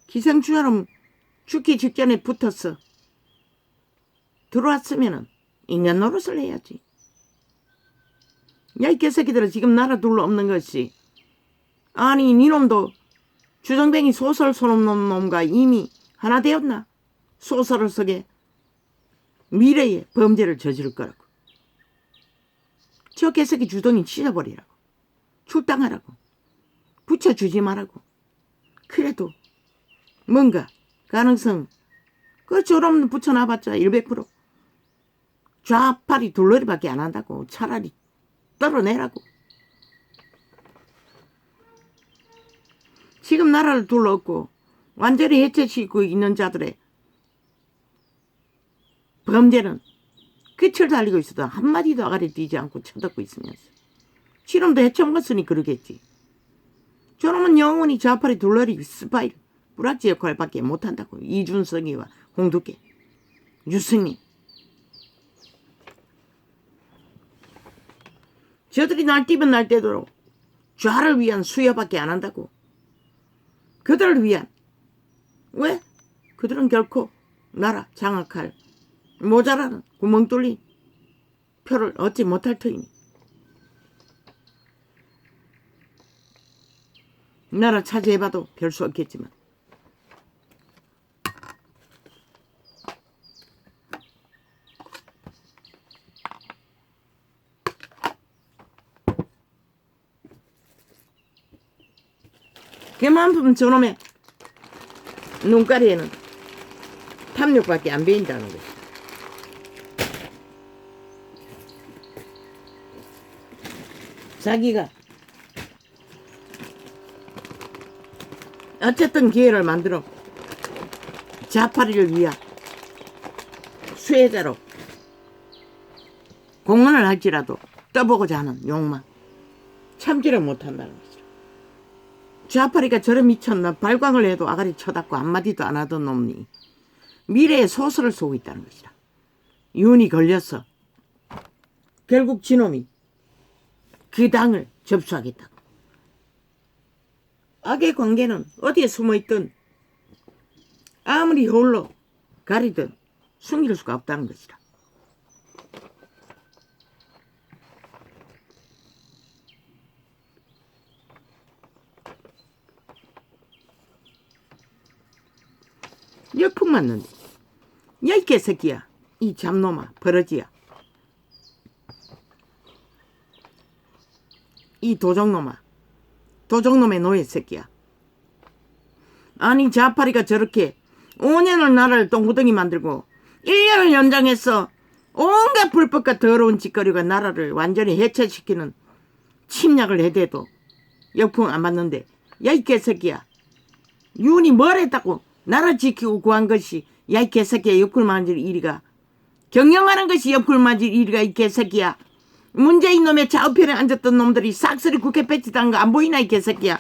기생충처럼 죽기 직전에 붙었어. 들어왔으면은 인간 노릇을 해야지. 야 이 개새끼들은 지금 나라 둘러 없는 것이. 아니 니놈도 주정뱅이 소설 소놈 놈과 이미 하나 되었나? 소설을 쓰게 미래에 범죄를 저지를 거라고. 저 개새끼 주둥이 찢어버리라고. 출당하라고. 붙여주지 말라고. 그래도 뭔가 가능성. 그 저놈 붙여놔봤자 100%. 좌팔이 둘러리밖에 안 한다고. 차라리 떨어내라고. 지금 나라를 둘러엎고 완전히 해체시키고 있는 자들의 범죄는 끝을 달리고 있어도 한마디도 아가리 뛰지 않고 쳐듣고 있으면서. 지금도 해쳐먹었으니 그러겠지. 저놈은 영원히 좌팔이 둘러리 스파이 뿌락지 역할밖에 못한다고. 이준석이와 홍두깨, 유승민. 저들이 날뛰면 날뛰도록 좌를 위한 수여밖에 안 한다고. 그들을 위한. 왜? 그들은 결코 나라 장악할 모자라는 구멍 뚫린 표를 얻지 못할 터이니. 나라 차지해봐도 별 수 없겠지만. 그만큼 저놈의 눈가리에는 탐욕밖에 안 배인다는 거지. 자기가 어쨌든 기회를 만들어 자파리를 위한 수혜자로 공헌을 할지라도 떠보고자 하는 욕망 참지를 못한다는 거죠. 자파리가 저런 미쳤나. 발광을 해도 아가리 쳐닫고 한마디도 안 하던 놈이 미래의 소설을 쏘고 있다는 것이다. 윤이 걸려서 결국 지놈이 그 당을 접수하겠다고. 악의 관계는 어디에 숨어있든 아무리 홀로 가리든 숨길 수가 없다는 것이다. 역풍 맞는데 야 이 개새끼야, 이 잡놈아, 버러지야, 이 도적놈아, 도적놈의 노예 새끼야. 아니 자파리가 저렇게 5년을 나라를 똥구덩이 만들고 1년을 연장해서 온갖 불법과 더러운 짓거리가 나라를 완전히 해체시키는 침략을 해대도 역풍 안 맞는데 야 이 개새끼야, 윤이 뭘 했다고 나라 지키고 구한 것이 야 이 개새끼야 옆구리 만질 일이가, 경영하는 것이 옆구리 만질 일이가 이 개새끼야. 문재인 놈의 좌우편에 앉았던 놈들이 싹쓸이 국회 배치당한 거 안 보이나 이 개새끼야.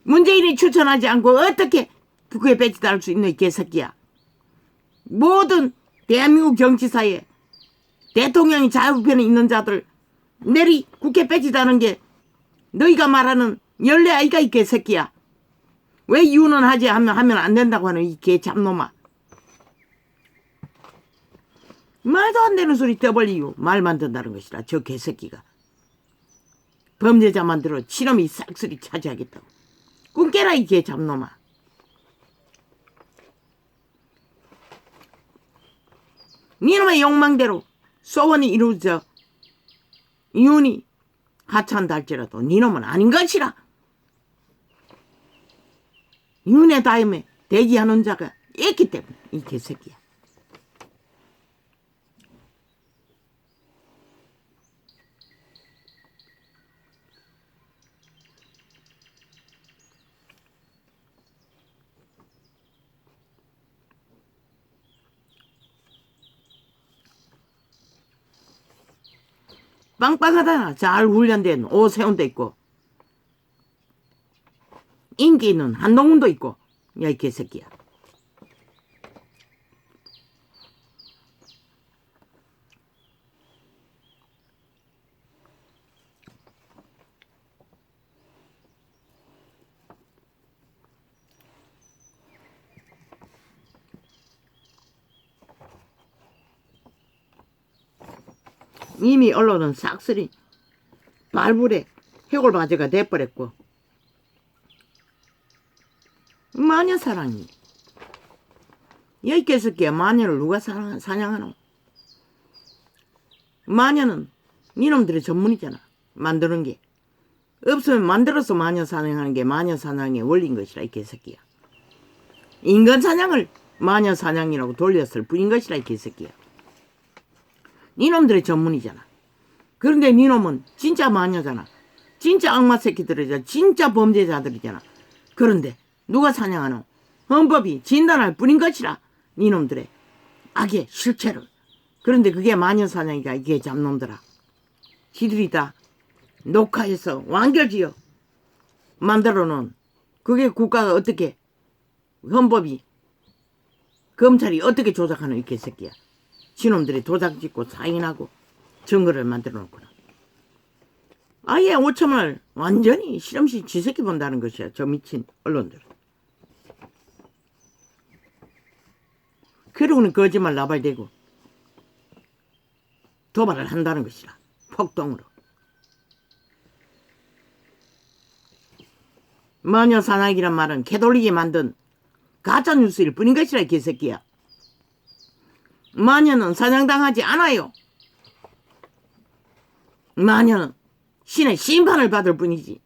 문재인이 추천하지 않고 어떻게 국회 배치당할 수 있노 이 개새끼야. 모든 대한민국 정치사에 대통령이 좌우편에 있는 자들 내리 국회 배치당하는 게 너희가 말하는 연례 아이가 이 개새끼야. 왜 이유는 하지 하면 안 된다고 하는 이 개 잡놈아. 말도 안 되는 소리 떠벌 이유 말만 듣는다는 것이라. 저 개새끼가 범죄자 만들어 치놈이 싹쓸이 차지하겠다고. 꿈 깨라 이 개 잡놈아. 니놈의 욕망대로 소원이 이루어져 이윤이 하차한다 할지라도 니놈은 아닌 것이라. 윤의 다음에 대기하는 자가 있기 때문에 이 개새끼야. 빵빵하다. 잘 훈련된 오세훈도 있고 인기 있는 한동훈도 있고. 야 이 개새끼야. 이미 언론은 싹쓸이 발불에 해골바지가 돼버렸고 마녀사랑이. 야 이 개새끼야, 마녀를 누가 사냥하노? 마녀는 니놈들의 전문이잖아. 만드는 게. 없으면 만들어서 마녀 사냥하는 게 마녀 사냥의 원리인 것이라 이 개새끼야. 인간 사냥을 마녀 사냥이라고 돌렸을 뿐인 것이라 이 개새끼야. 니놈들의 전문이잖아. 그런데 니놈은 진짜 마녀잖아. 진짜 악마 새끼들이잖아. 진짜 범죄자들이잖아. 그런데 누가 사냥하노? 헌법이 진단할 뿐인 것이라. 니놈들의 악의 실체를. 그런데 그게 마녀 사냥이가 이게 잡놈들아. 지들이 다 녹화해서 완결지어 만들어 놓은 그게 국가가 어떻게 헌법이 검찰이 어떻게 조작하는 이 개새끼야. 지놈들이 도장 찍고 사인하고 증거를 만들어 놓구나. 아예 5천원을 완전히 실험실 쥐새끼 본다는 것이야. 저 미친 언론들. 그러고는 거짓말 나발대고 도발을 한다는 것이라. 폭동으로. 마녀 사냥이란 말은 개돌리게 만든 가짜뉴스일 뿐인 것이라 이 개새끼야. 마녀는 사냥당하지 않아요. 마녀는 신의 심판을 받을 뿐이지.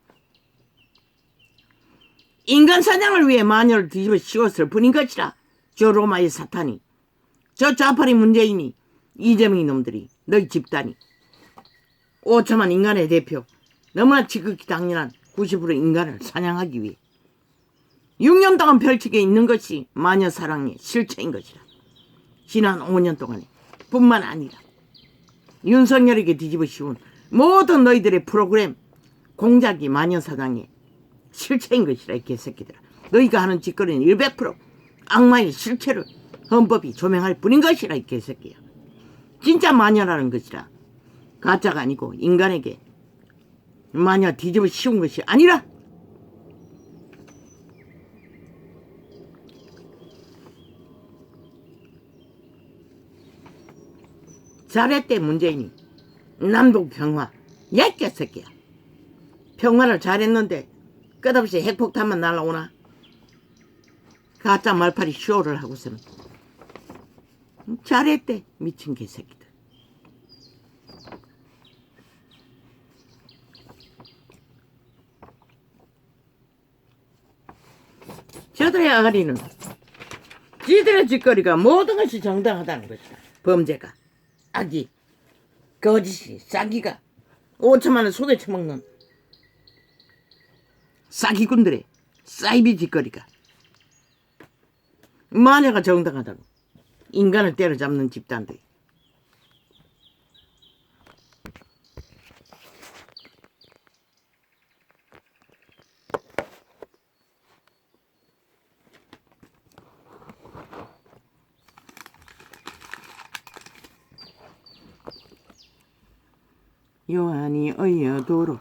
인간 사냥을 위해 마녀를 뒤집어 씌웠을 뿐인 것이라. 저 로마의 사탄이, 저 좌파리 문재인이, 이재명이 놈들이, 너희 집단이, 5천만 인간의 대표, 너무나 지극히 당연한 90% 인간을 사냥하기 위해 6년 동안 펼치게 있는 것이 마녀 사랑의 실체인 것이라. 지난 5년 동안에 뿐만 아니라 윤석열에게 뒤집어 씌운 모든 너희들의 프로그램 공작이 마녀 사냥의 실체인 것이라. 이 개새끼들아. 너희가 하는 짓거리는 100% 악마의 실체를 헌법이 조명할 뿐인 것이라. 이 개새끼야. 진짜 마녀라는 것이라. 가짜가 아니고 인간에게 마녀 뒤집어 씌운 것이 아니라. 잘했대 문재인이. 남북 평화. 야 개새끼야. 평화를 잘했는데 끝없이 핵폭탄만 날라오나. 가짜 말파리 쇼를 하고서는. 잘했대 미친 개새끼들. 저들의 아가리는 지들의 짓거리가 모든 것이 정당하다는 것이다. 범죄가, 악이, 거짓이, 싸기가 5천만원 속에 처먹는 싸기꾼들의 사이비 짓거리가 마녀가 정당하다고. 인간을 때려잡는 집단들. 요한이 어여도록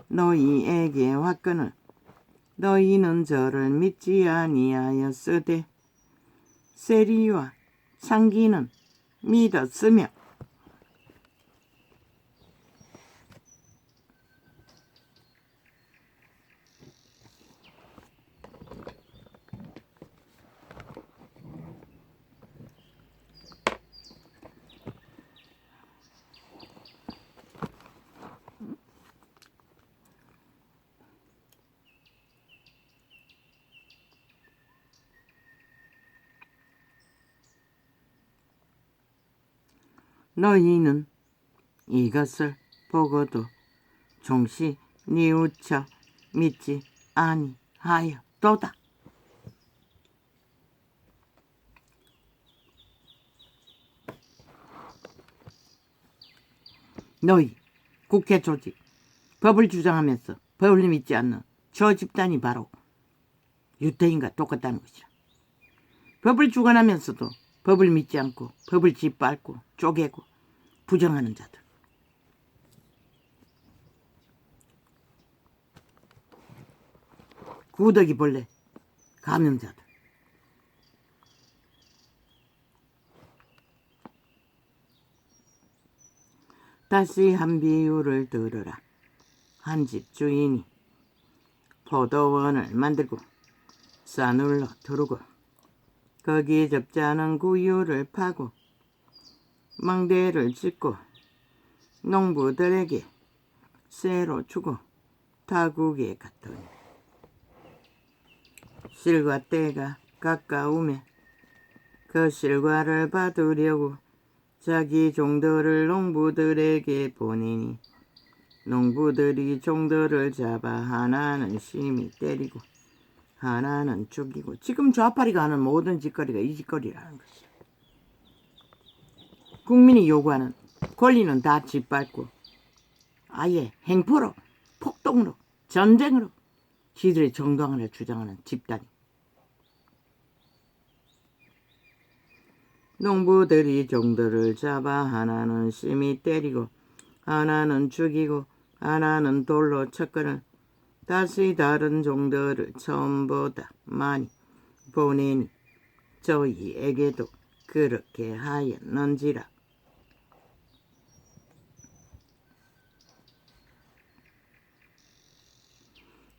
너희에게 왔거늘 너희는 저를 믿지 아니하였으되 세리와 상기는 믿었으며 너희는 이것을 보고도 종시 뉘우쳐 믿지 아니하였도다. 너희 국회 조직, 법을 주장하면서 법을 믿지 않는 저 집단이 바로 유태인과 똑같다는 것이라. 법을 주관하면서도 법을 믿지 않고 법을 짓밟고 쪼개고 부정하는 자들. 구더기 벌레 감염자들. 다시 한 비유를 들으라. 한 집 주인이 포도원을 만들고 싸늘러 두르고 거기에 적지 않은 구유를 파고 망대를 짓고 농부들에게 쇠로 주고 타국에 갔더니 실과 때가 가까우며 그 실과를 받으려고 자기 종들을 농부들에게 보내니 농부들이 종들을 잡아 하나는 심히 때리고 하나는 죽이고. 지금 좌파리가 하는 모든 짓거리가 이 짓거리라는 것이야. 국민이 요구하는 권리는 다 짓밟고 아예 행포로, 폭동으로, 전쟁으로 지들의 정당화를 주장하는 집단이. 농부들이 종들을 잡아 하나는 심히 때리고 하나는 죽이고 하나는 돌로 쳤거늘 다시 다른 종들을 처음보다 많이 보내니 저희에게도 그렇게 하였는지라.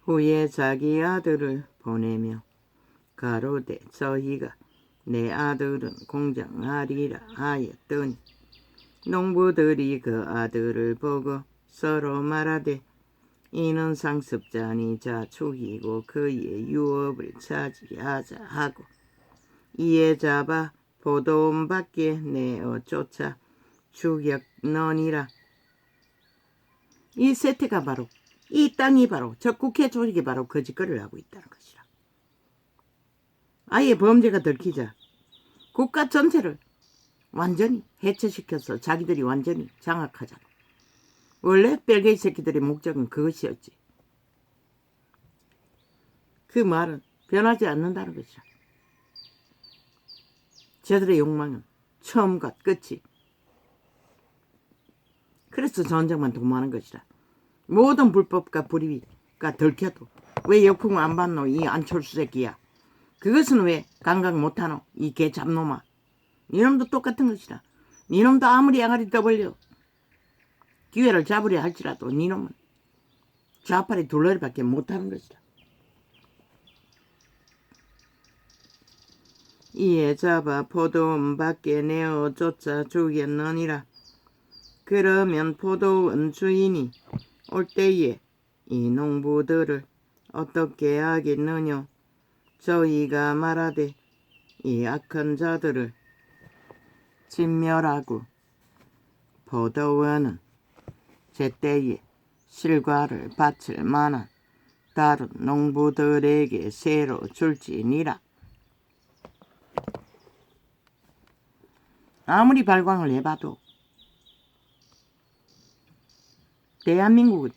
후에 자기 아들을 보내며 가로되 저희가 내 아들은 공장하리라 하였더니 농부들이 그 아들을 보고 서로 말하되 이는 상습자니 자 죽이고 그의 유업을 차지하자 하고 이에 잡아 포도원 밖에 내어 쫓아 죽였느니라. 이 세태가 바로 이 땅이 바로 저 국회 조직이 바로 그 짓거리를 하고 있다는 것이라. 아예 범죄가 들키자 국가 전체를 완전히 해체시켜서 자기들이 완전히 장악하잖아. 원래 벨게이 새끼들의 목적은 그것이었지. 그 말은 변하지 않는다는 것이라. 저들의 욕망은 처음과 끝이. 그래서 전쟁만 도모하는 것이라. 모든 불법과 불의가 들켜도 왜 역풍을 안 받노 이 안철수 새끼야. 그것은 왜 감각 못하노 이 개 잡놈아. 니놈도 똑같은 것이라. 니놈도 아무리 양아리 떠벌려 기회를 잡으려 할지라도 니놈은 좌팔이 둘러리밖에 못하는 것이라. 이에 잡아 포도원 밖에 내어 쫓아 죽였느니라. 그러면 포도원 주인이 올 때에 이 농부들을 어떻게 하겠느냐. 저희가 말하되 이 악한 자들을 진멸하고 포도원은 제때에 실과를 바칠 만한 다른 농부들에게 새로 줄지니라. 아무리 발광을 해봐도 대한민국은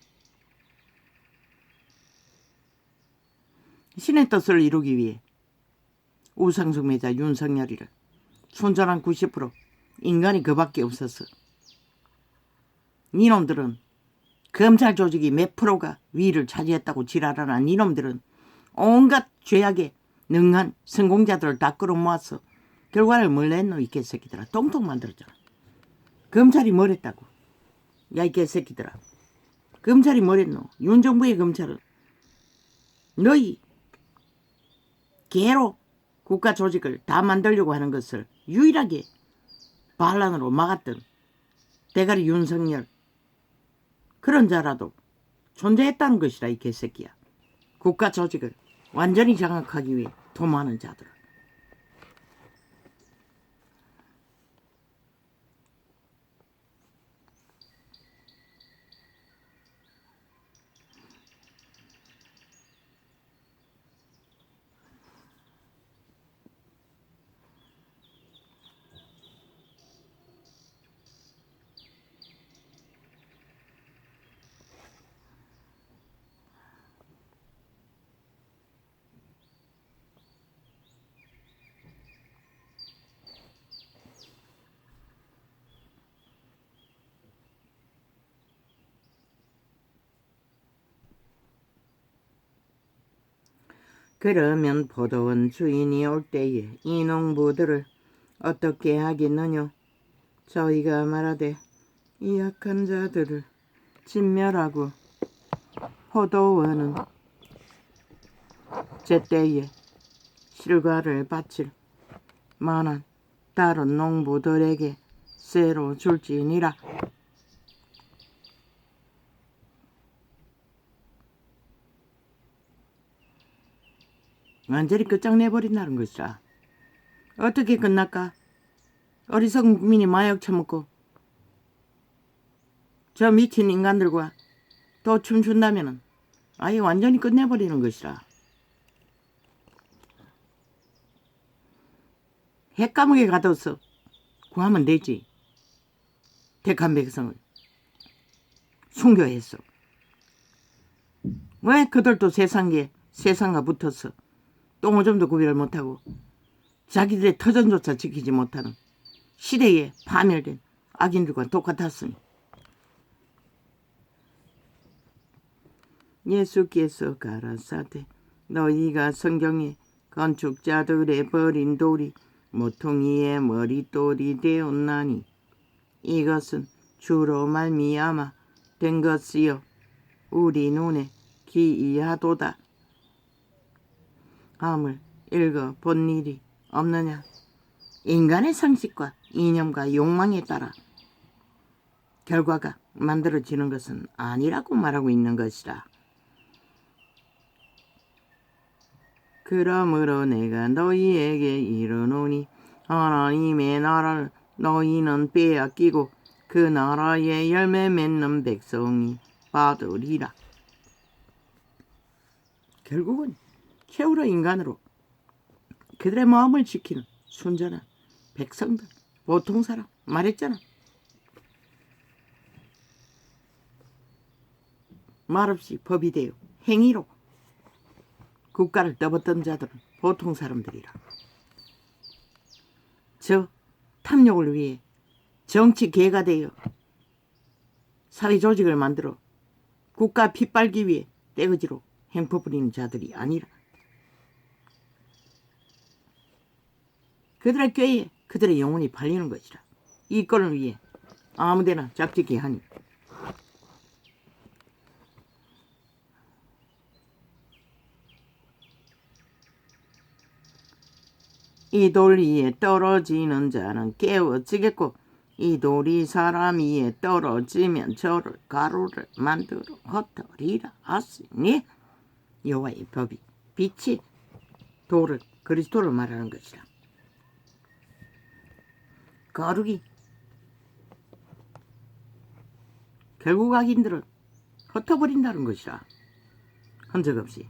신의 뜻을 이루기 위해 우상숭배자 윤석열이를 순전한 90% 인간이 그밖에 없었어. 니놈들은 검찰 조직이 몇 프로가 위를 차지했다고 지랄하나 니놈들은 온갖 죄악에 능한 성공자들을 다 끌어모아서 결과를 뭘 냈노 이 개새끼들아. 똥똥 만들었잖아. 검찰이 뭘 했다고. 야 이 개새끼들아. 검찰이 뭘 했노. 윤정부의 검찰은 너희 개로 국가 조직을 다 만들려고 하는 것을 유일하게 반란으로 막았던 대가리 윤석열 그런 자라도 존재했다는 것이라 이 개새끼야. 국가 조직을 완전히 장악하기 위해 도모하는 자들. 그러면 포도원 주인이 올 때에 이 농부들을 어떻게 하겠느냐. 저희가 말하되 이 악한 자들을 진멸하고 포도원은 제때에 실과를 바칠 만한 다른 농부들에게 새로 줄지니라. 완전히 끝장내버린다는 것이라. 어떻게 끝날까? 어리석은 국민이 마약 처먹고 저 미친 인간들과 또 춤춘다면 아예 완전히 끝내버리는 것이라. 핵감옥에 가둬서 구하면 되지. 택한 백성을 순교했어. 왜 그들도 세상과 붙어서 똥오줌도 구별을 못하고 자기들의 터전조차 지키지 못하는 시대에 파멸된 악인들과 똑같았으니 예수께서 가라사대 너희가 성경에 건축자들의 버린 돌이 모퉁이의 머릿돌이 되었나니 이것은 주로 말미암아 된 것이요 우리 눈에 기이하도다. 함을 읽어 본 일이 없느냐. 인간의 상식과 이념과 욕망에 따라 결과가 만들어지는 것은 아니라고 말하고 있는 것이라. 그러므로 내가 너희에게 이르노니 하나님의 나라를 너희는 빼앗기고 그 나라의 열매 맺는 백성이 받으리라. 결국은 최후로 인간으로 그들의 마음을 지키는 순전한 백성들, 보통 사람 말했잖아. 말없이 법이 되어 행위로 국가를 떠받던 자들은 보통 사람들이라. 저 탐욕을 위해 정치 개가 되어 사회 조직을 만들어 국가 핏빨기 위해 떼거지로 행포 부리는 자들이 아니라 그들의 꾀에 그들의 영혼이 팔리는 것이라. 이 꼴을 위해 아무데나 짝짓기 하니 이 돌 위에 떨어지는 자는 깨어지겠고 이 돌이 사람 위에 떨어지면 저를 가루를 만들어 흩어리라 하시니 여호와의 법이 빛이 돌을 그리스도를 말하는 것이라. 거룩이 결국 악인들을 흩어버린다는 것이라. 흔적 없이.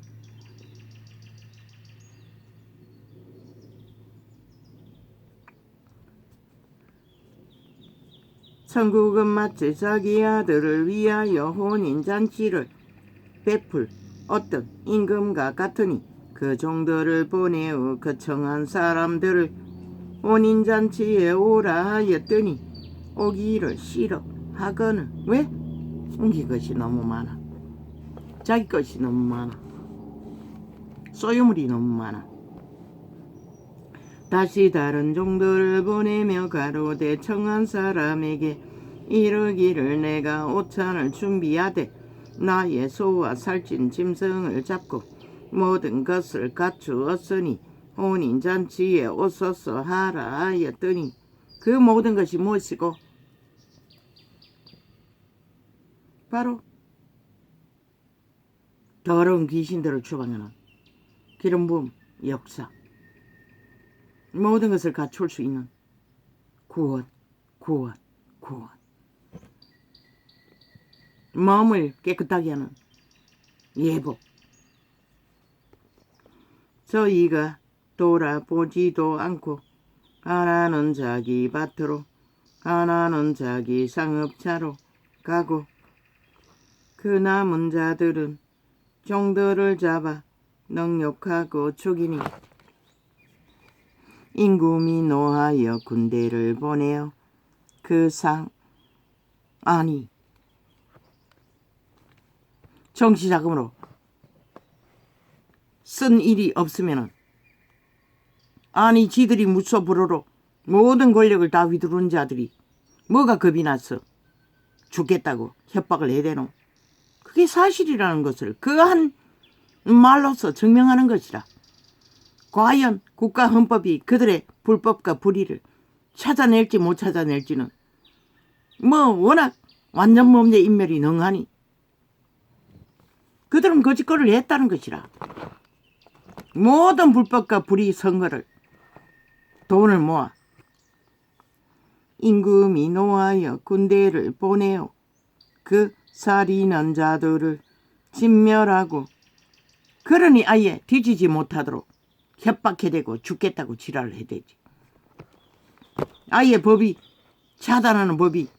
천국은 마치 자기 아들을 위하여 혼인잔치를 베풀 어떤 임금과 같으니 그 종들을 보내어 거청한 사람들을 혼인잔치에 오라 하였더니 오기를 싫어하거늘. 왜? 옮기 것이 너무 많아. 자기 것이 너무 많아. 소유물이 너무 많아. 다시 다른 종들을 보내며 가로되 청한 사람에게 이르기를 내가 오찬을 준비하되 나의 소와 살찐 짐승을 잡고 모든 것을 갖추었으니 혼인잔치에 오소서 하라 하였더니 그 모든 것이 무엇이고 바로 더러운 귀신들을 추방하는 기름 부음 역사, 모든 것을 갖출 수 있는 구원, 구원, 구원. 마음을 깨끗하게 하는 예복. 저희가 돌아보지도 않고 하나는 자기 밭으로 하나는 자기 상업차로 가고 그 남은 자들은 종들을 잡아 능욕하고 죽이니 임금이 노하여 군대를 보내어 정치자금으로 쓴 일이 없으면은 지들이 무소불허로 모든 권력을 다 휘두른 자들이 뭐가 겁이 나서 죽겠다고 협박을 해대노. 그게 사실이라는 것을 그 한 말로서 증명하는 것이라. 과연 국가헌법이 그들의 불법과 불의를 찾아낼지 못 찾아낼지는 워낙 완전 범죄 인멸이 능하니 그들은 거짓거리를 했다는 것이라. 모든 불법과 불의 선거를 돈을 모아 임금이 노하여 군대를 보내어 그 살인한 자들을 진멸하고 그러니 아예 뒤지지 못하도록 협박해대고 죽겠다고 지랄을 해대지. 아예 법이 차단하는 법이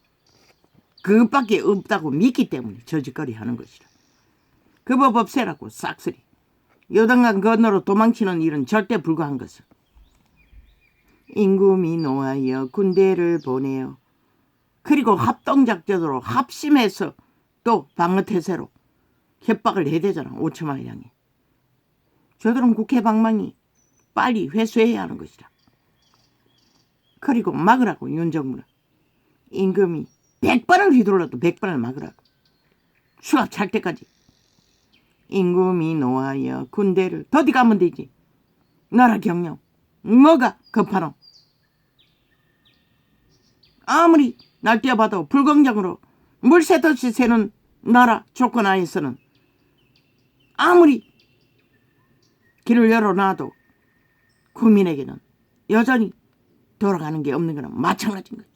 그것밖에 없다고 믿기 때문에 저짓거리 하는 것이라. 그 법 없애라고 싹쓸이. 요단강 건너로 도망치는 일은 절대 불가한 것을. 임금이 노하여 군대를 보내어 그리고 합동작전으로 합심해서 또 방어태세로 협박을 해대잖아. 5천만을 향해. 저들은 국회 방망이 빨리 회수해야 하는 것이라. 그리고 막으라고 윤정부는. 임금이 100번을 휘둘러도 100번을 막으라고. 수갑 찰 때까지. 임금이 노하여 군대를 더디 가면 되지. 나라 경영 뭐가 급하노. 아무리 날뛰어봐도 불공정으로 물 새듯이 새는 나라 조건 하에서는 아무리 길을 열어놔도 국민에게는 여전히 돌아가는 게 없는 거는 마찬가지인 거죠.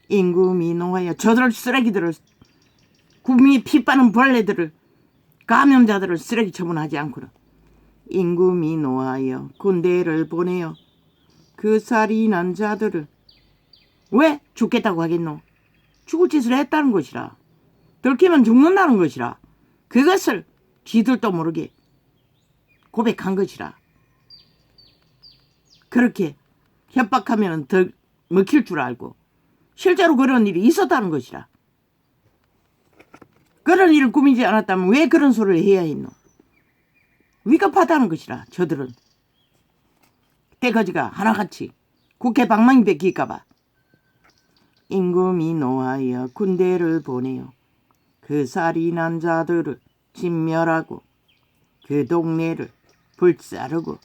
임금이 노하여 저들 쓰레기들을, 국민이 피 빠는 벌레들을, 감염자들을 쓰레기 처분하지 않고는 임금이 노하여 군대를 보내어 그 살인한 자들을 왜 죽겠다고 하겠노? 죽을 짓을 했다는 것이라. 들키면 죽는다는 것이라. 그것을 지들도 모르게 고백한 것이라. 그렇게 협박하면 더 먹힐 줄 알고 실제로 그런 일이 있었다는 것이라. 그런 일을 꾸미지 않았다면 왜 그런 소리를 해야 했노? 위급하다는 것이라. 저들은 떼거지가 하나같이 국회 방망이 뺏길까봐 임금이 노하여 군대를 보내요. 그 살인한 자들을 진멸하고 그 동네를 불사르고.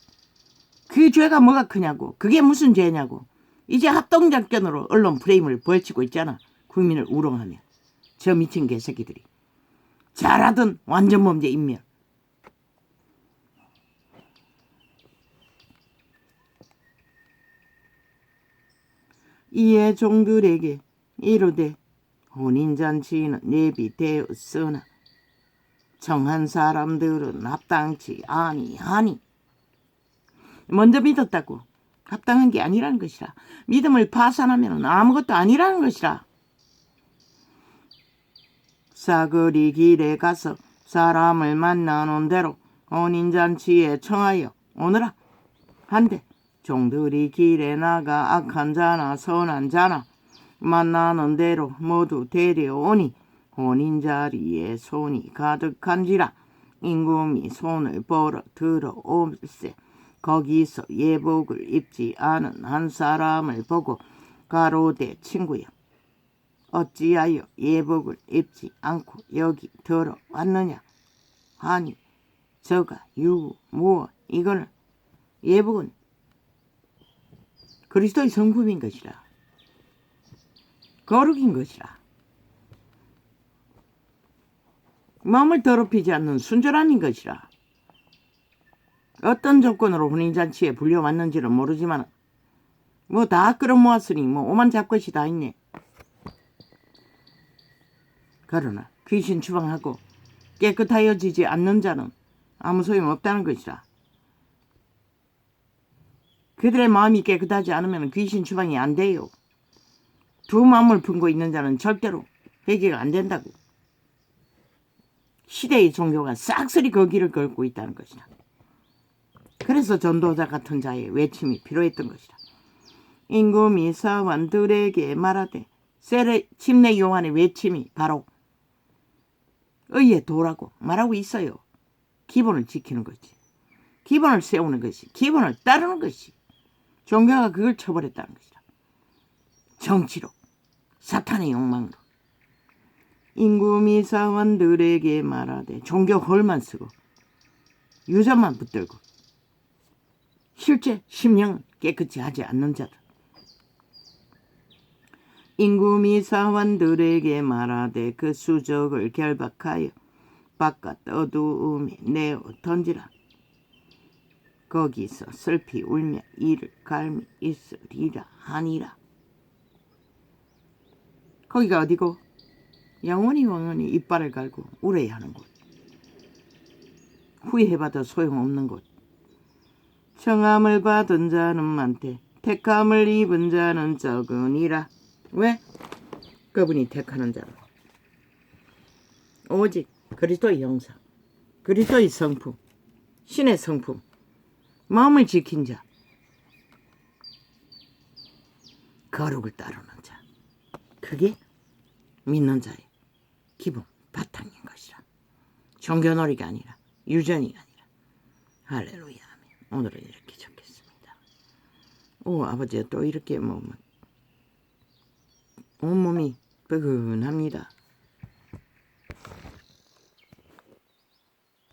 그 죄가 뭐가 크냐고. 그게 무슨 죄냐고. 이제 합동작전으로 언론 프레임을 벌치고 있잖아. 국민을 우롱하며. 저 미친 개새끼들이. 잘하던 완전 범죄 인멸. 이에 종들에게 이르되 혼인잔치는 예비되었으나 정한 사람들은 합당치 아니하니. 먼저 믿었다고 합당한 게 아니라는 것이라. 믿음을 파산하면 아무것도 아니라는 것이라. 사거리 길에 가서 사람을 만나는 대로 혼인잔치에 청하여 오너라 한데, 종들이 길에 나가 악한 자나 선한 자나 만나는 대로 모두 데려오니 혼인자리에 손이 가득한지라. 임금이 손을 벌어 들어올세 거기서 예복을 입지 않은 한 사람을 보고 가로되 친구여, 어찌하여 예복을 입지 않고 여기 들어왔느냐 하니, 저가 유부 무엇 이거는 예복은 그리스도의 성품인 것이라. 거룩인 것이라. 마음을 더럽히지 않는 순전함인 것이라. 어떤 조건으로 혼인잔치에 불려왔는지는 모르지만 뭐 다 끌어모았으니 뭐 오만 잡것이 다 있네. 그러나 귀신 추방하고 깨끗하여지지 않는 자는 아무 소용없다는 것이라. 그들의 마음이 깨끗하지 않으면 귀신 추방이 안 돼요. 두 마음을 품고 있는 자는 절대로 회개가 안 된다고. 시대의 종교가 싹쓸이 그 길을 걸고 있다는 것이라. 그래서 전도자 같은 자의 외침이 필요했던 것이라. 임금이 사원들에게 말하되, 침례 요한의 외침이 바로 의의 도라고 말하고 있어요. 기본을 지키는 것이, 기본을 세우는 것이, 기본을 따르는 것이. 종교가 그걸 쳐버렸다는 것이라. 정치로, 사탄의 욕망으로. 임금이 사원들에게 말하되, 종교 헐만 쓰고 유전만 붙들고 실제 심령은 깨끗이 하지 않는 자들. 임금이 사원들에게 말하되 그 수적을 결박하여 바깥 어두움에 내어 던지라. 거기서 슬피 울며 이를 갈미 있으리라 하니라. 거기가 어디고? 영원히 이빨을 갈고 울어야 하는 곳. 후회해봐도 소용없는 곳. 청함을 받은 자는 많되 택함을 입은 자는 적으니라. 왜? 그분이 택하는 자로 오직 그리스도의 형상, 그리스도의 성품, 신의 성품, 마음을 지킨 자, 거룩을 따르는 자, 그게 믿는 자의 기본 바탕인 것이라. 종교놀이가 아니라 유전이가 아니라. 할렐루야. 아멘. 오늘은 이렇게 적겠습니다. 오, 아버지가 또 이렇게 온몸이 뻐근합니다.